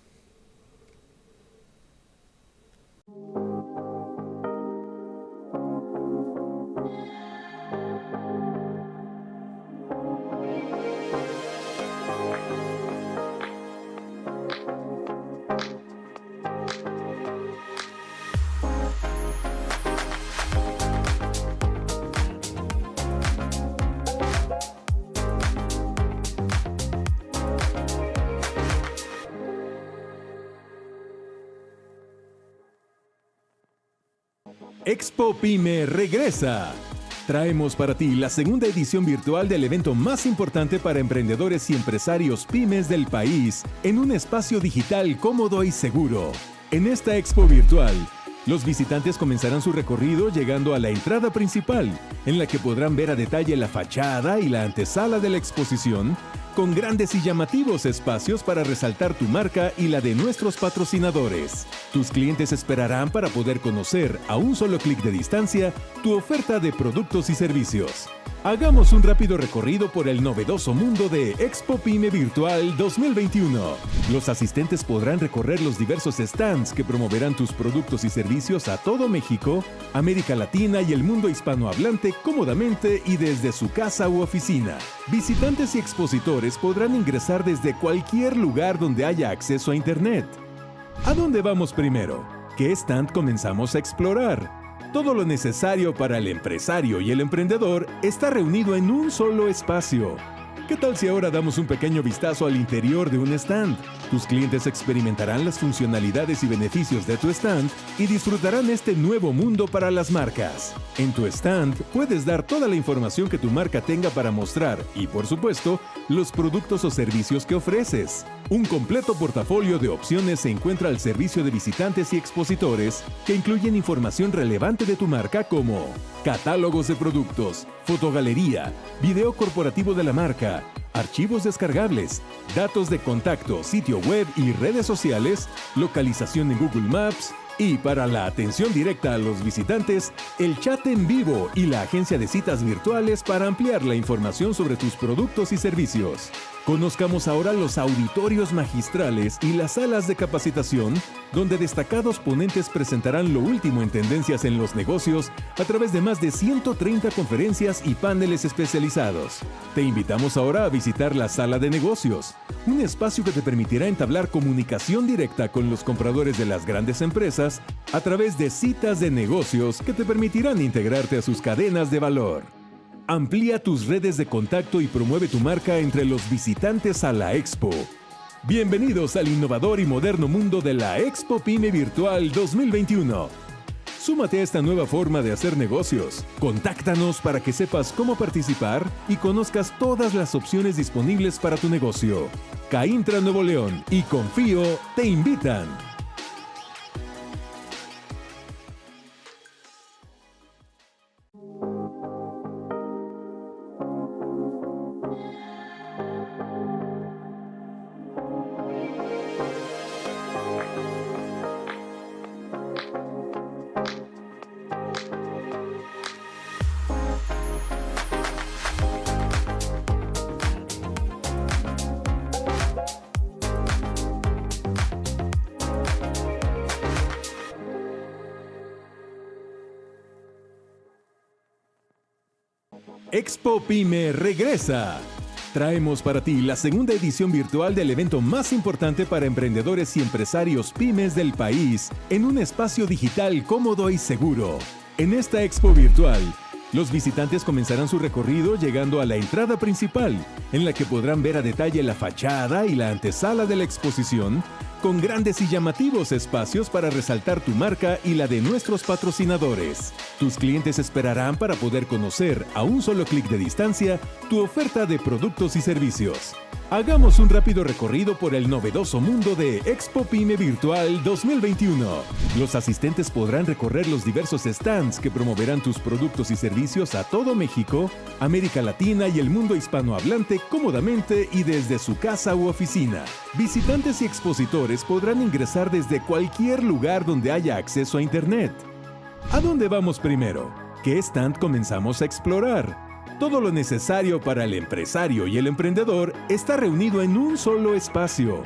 Expo Pyme regresa. Traemos para ti la segunda edición virtual del evento más importante para emprendedores y empresarios pymes del país, en un espacio digital cómodo y seguro. En esta expo virtual, los visitantes comenzarán su recorrido llegando a la entrada principal, en la que podrán ver a detalle la fachada y la antesala de la exposición, con grandes y llamativos espacios para resaltar tu marca y la de nuestros patrocinadores. Tus clientes esperarán para poder conocer, a un solo clic de distancia, tu oferta de productos y servicios. Hagamos un rápido recorrido por el novedoso mundo de Expo Pyme Virtual 2021. Los asistentes podrán recorrer los diversos stands que promoverán tus productos y servicios a todo México, América Latina y el mundo hispanohablante cómodamente y desde su casa u oficina. Visitantes y expositores podrán ingresar desde cualquier lugar donde haya acceso a Internet. ¿A dónde vamos primero? ¿Qué stand comenzamos a explorar? Todo lo necesario para el empresario y el emprendedor está reunido en un solo espacio. ¿Qué tal si ahora damos un pequeño vistazo al interior de un stand? Tus clientes experimentarán las funcionalidades y beneficios de tu stand y disfrutarán este nuevo mundo para las marcas. En tu stand puedes dar toda la información que tu marca tenga para mostrar y, por supuesto, los productos o servicios que ofreces. Un completo portafolio de opciones se encuentra al servicio de visitantes y expositores que incluyen información relevante de tu marca como catálogos de productos, fotogalería, video corporativo de la marca, archivos descargables, datos de contacto, sitio web y redes sociales, localización en Google Maps y, para la atención directa a los visitantes, el chat en vivo y la agencia de citas virtuales para ampliar la información sobre tus productos y servicios. Conozcamos ahora los auditorios magistrales y las salas de capacitación, donde destacados ponentes presentarán lo último en tendencias en los negocios a través de más de 130 conferencias y paneles especializados. Te invitamos ahora a visitar la sala de negocios, un espacio que te permitirá entablar comunicación directa con los compradores de las grandes empresas a través de citas de negocios que te permitirán integrarte a sus cadenas de valor. Amplía tus redes de contacto y promueve tu marca entre los visitantes a la Expo. Bienvenidos al innovador y moderno mundo de la Expo Pyme Virtual 2021. Súmate a esta nueva forma de hacer negocios. Contáctanos para que sepas cómo participar y conozcas todas las opciones disponibles para tu negocio. Caintra Nuevo León y Confío te invitan. Expo Pyme regresa. Traemos para ti la segunda edición virtual del evento más importante para emprendedores y empresarios pymes del país, en un espacio digital cómodo y seguro. En esta expo virtual, los visitantes comenzarán su recorrido llegando a la entrada principal, en la que podrán ver a detalle la fachada y la antesala de la exposición, con grandes y llamativos espacios para resaltar tu marca y la de nuestros patrocinadores. Tus clientes esperarán para poder conocer, a un solo clic de distancia, tu oferta de productos y servicios. Hagamos un rápido recorrido por el novedoso mundo de Expo Pyme Virtual 2021. Los asistentes podrán recorrer los diversos stands que promoverán tus productos y servicios a todo México, América Latina y el mundo hispanohablante cómodamente y desde su casa u oficina. Visitantes y expositores podrán ingresar desde cualquier lugar donde haya acceso a Internet. ¿A dónde vamos primero? ¿Qué stand comenzamos a explorar? Todo lo necesario para el empresario y el emprendedor está reunido en un solo espacio.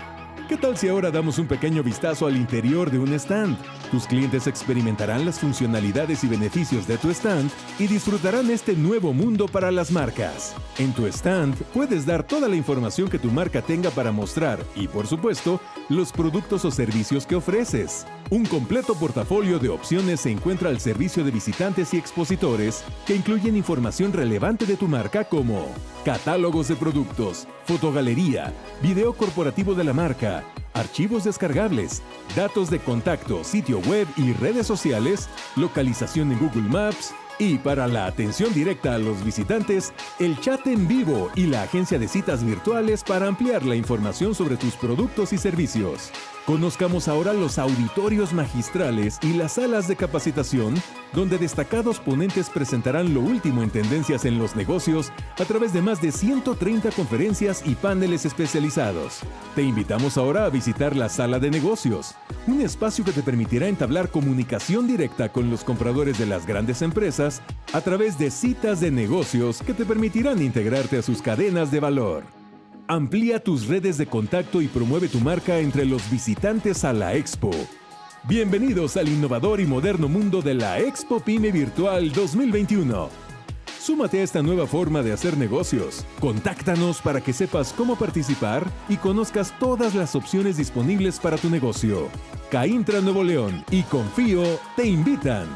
¿Qué tal si ahora damos un pequeño vistazo al interior de un stand? Tus clientes experimentarán las funcionalidades y beneficios de tu stand y disfrutarán este nuevo mundo para las marcas. En tu stand puedes dar toda la información que tu marca tenga para mostrar y, por supuesto, los productos o servicios que ofreces. Un completo portafolio de opciones se encuentra al servicio de visitantes y expositores que incluyen información relevante de tu marca como catálogos de productos, fotogalería, video corporativo de la marca, archivos descargables, datos de contacto, sitio web y redes sociales, localización en Google Maps y para la atención directa a los visitantes, el chat en vivo y la agencia de citas virtuales para ampliar la información sobre tus productos y servicios. Conozcamos ahora los auditorios magistrales y las salas de capacitación, donde destacados ponentes presentarán lo último en tendencias en los negocios a través de más de 130 conferencias y paneles especializados. Te invitamos ahora a visitar la sala de negocios, un espacio que te permitirá entablar comunicación directa con los compradores de las grandes empresas a través de citas de negocios que te permitirán integrarte a sus cadenas de valor. Amplía tus redes de contacto y promueve tu marca entre los visitantes a la Expo. Bienvenidos al innovador y moderno mundo de la Expo Pyme Virtual 2021. Súmate a esta nueva forma de hacer negocios. Contáctanos para que sepas cómo participar y conozcas todas las opciones disponibles para tu negocio. Caintra Nuevo León y Confío te invitan.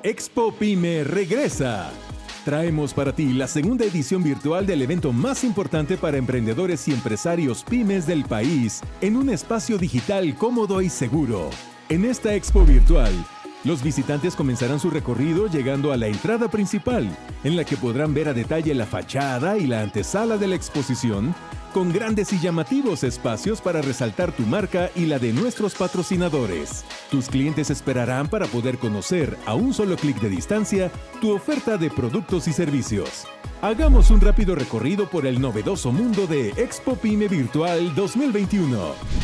Expo Pyme regresa. Traemos para ti la segunda edición virtual del evento más importante para emprendedores y empresarios pymes del país en un espacio digital cómodo y seguro. En esta expo virtual, los visitantes comenzarán su recorrido llegando a la entrada principal, en la que podrán ver a detalle la fachada y la antesala de la exposición, con grandes y llamativos espacios para resaltar tu marca y la de nuestros patrocinadores. Tus clientes esperarán para poder conocer, a un solo clic de distancia, tu oferta de productos y servicios. Hagamos un rápido recorrido por el novedoso mundo de Expo Pyme Virtual 2021.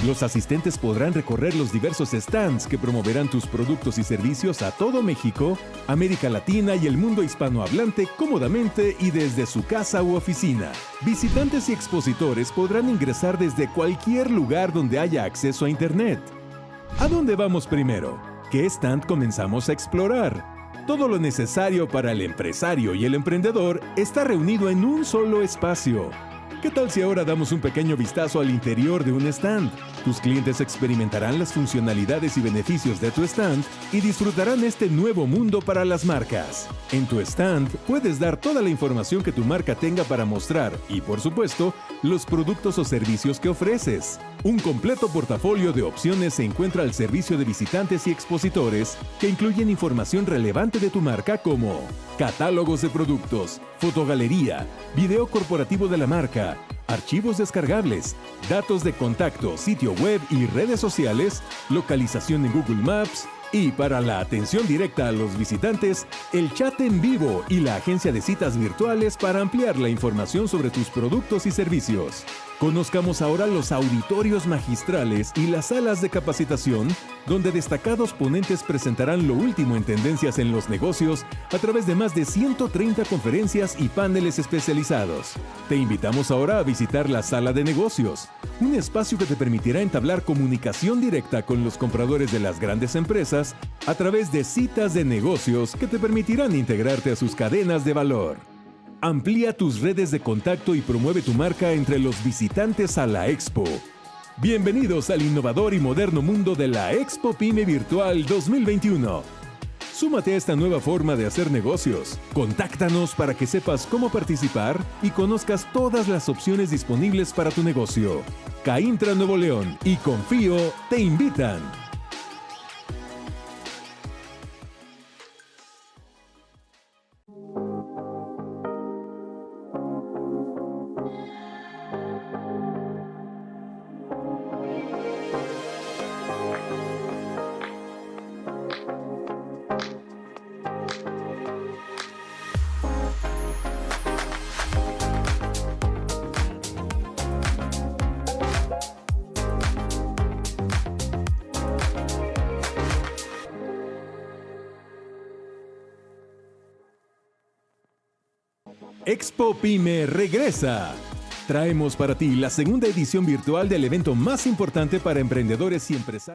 Los asistentes podrán recorrer los diversos stands que promoverán tus productos y servicios a todo México, América Latina y el mundo hispanohablante cómodamente y desde su casa u oficina. Visitantes y expositores podrán ingresar desde cualquier lugar donde haya acceso a Internet. ¿A dónde vamos primero? ¿Qué stand comenzamos a explorar? Todo lo necesario para el empresario y el emprendedor está reunido en un solo espacio. ¿Qué tal si ahora damos un pequeño vistazo al interior de un stand? Tus clientes experimentarán las funcionalidades y beneficios de tu stand y disfrutarán este nuevo mundo para las marcas. En tu stand puedes dar toda la información que tu marca tenga para mostrar y, por supuesto, los productos o servicios que ofreces. Un completo portafolio de opciones se encuentra al servicio de visitantes y expositores que incluyen información relevante de tu marca como catálogos de productos, fotogalería, video corporativo de la marca, archivos descargables, datos de contacto, sitio web y redes sociales, localización en Google Maps y para la atención directa a los visitantes, el chat en vivo y la agencia de citas virtuales para ampliar la información sobre tus productos y servicios. Conozcamos ahora los auditorios magistrales y las salas de capacitación, donde destacados ponentes presentarán lo último en tendencias en los negocios a través de más de 130 conferencias y paneles especializados. Te invitamos ahora a visitar la sala de negocios, un espacio que te permitirá entablar comunicación directa con los compradores de las grandes empresas a través de citas de negocios que te permitirán integrarte a sus cadenas de valor. Amplía tus redes de contacto y promueve tu marca entre los visitantes a la Expo. Bienvenidos al innovador y moderno mundo de la Expo Pyme Virtual 2021. Súmate a esta nueva forma de hacer negocios. Contáctanos para que sepas cómo participar y conozcas todas las opciones disponibles para tu negocio. Caintra Nuevo León y Confío te invitan. Expo Pyme regresa. Traemos para ti la segunda edición virtual del evento más importante para emprendedores y empresarios.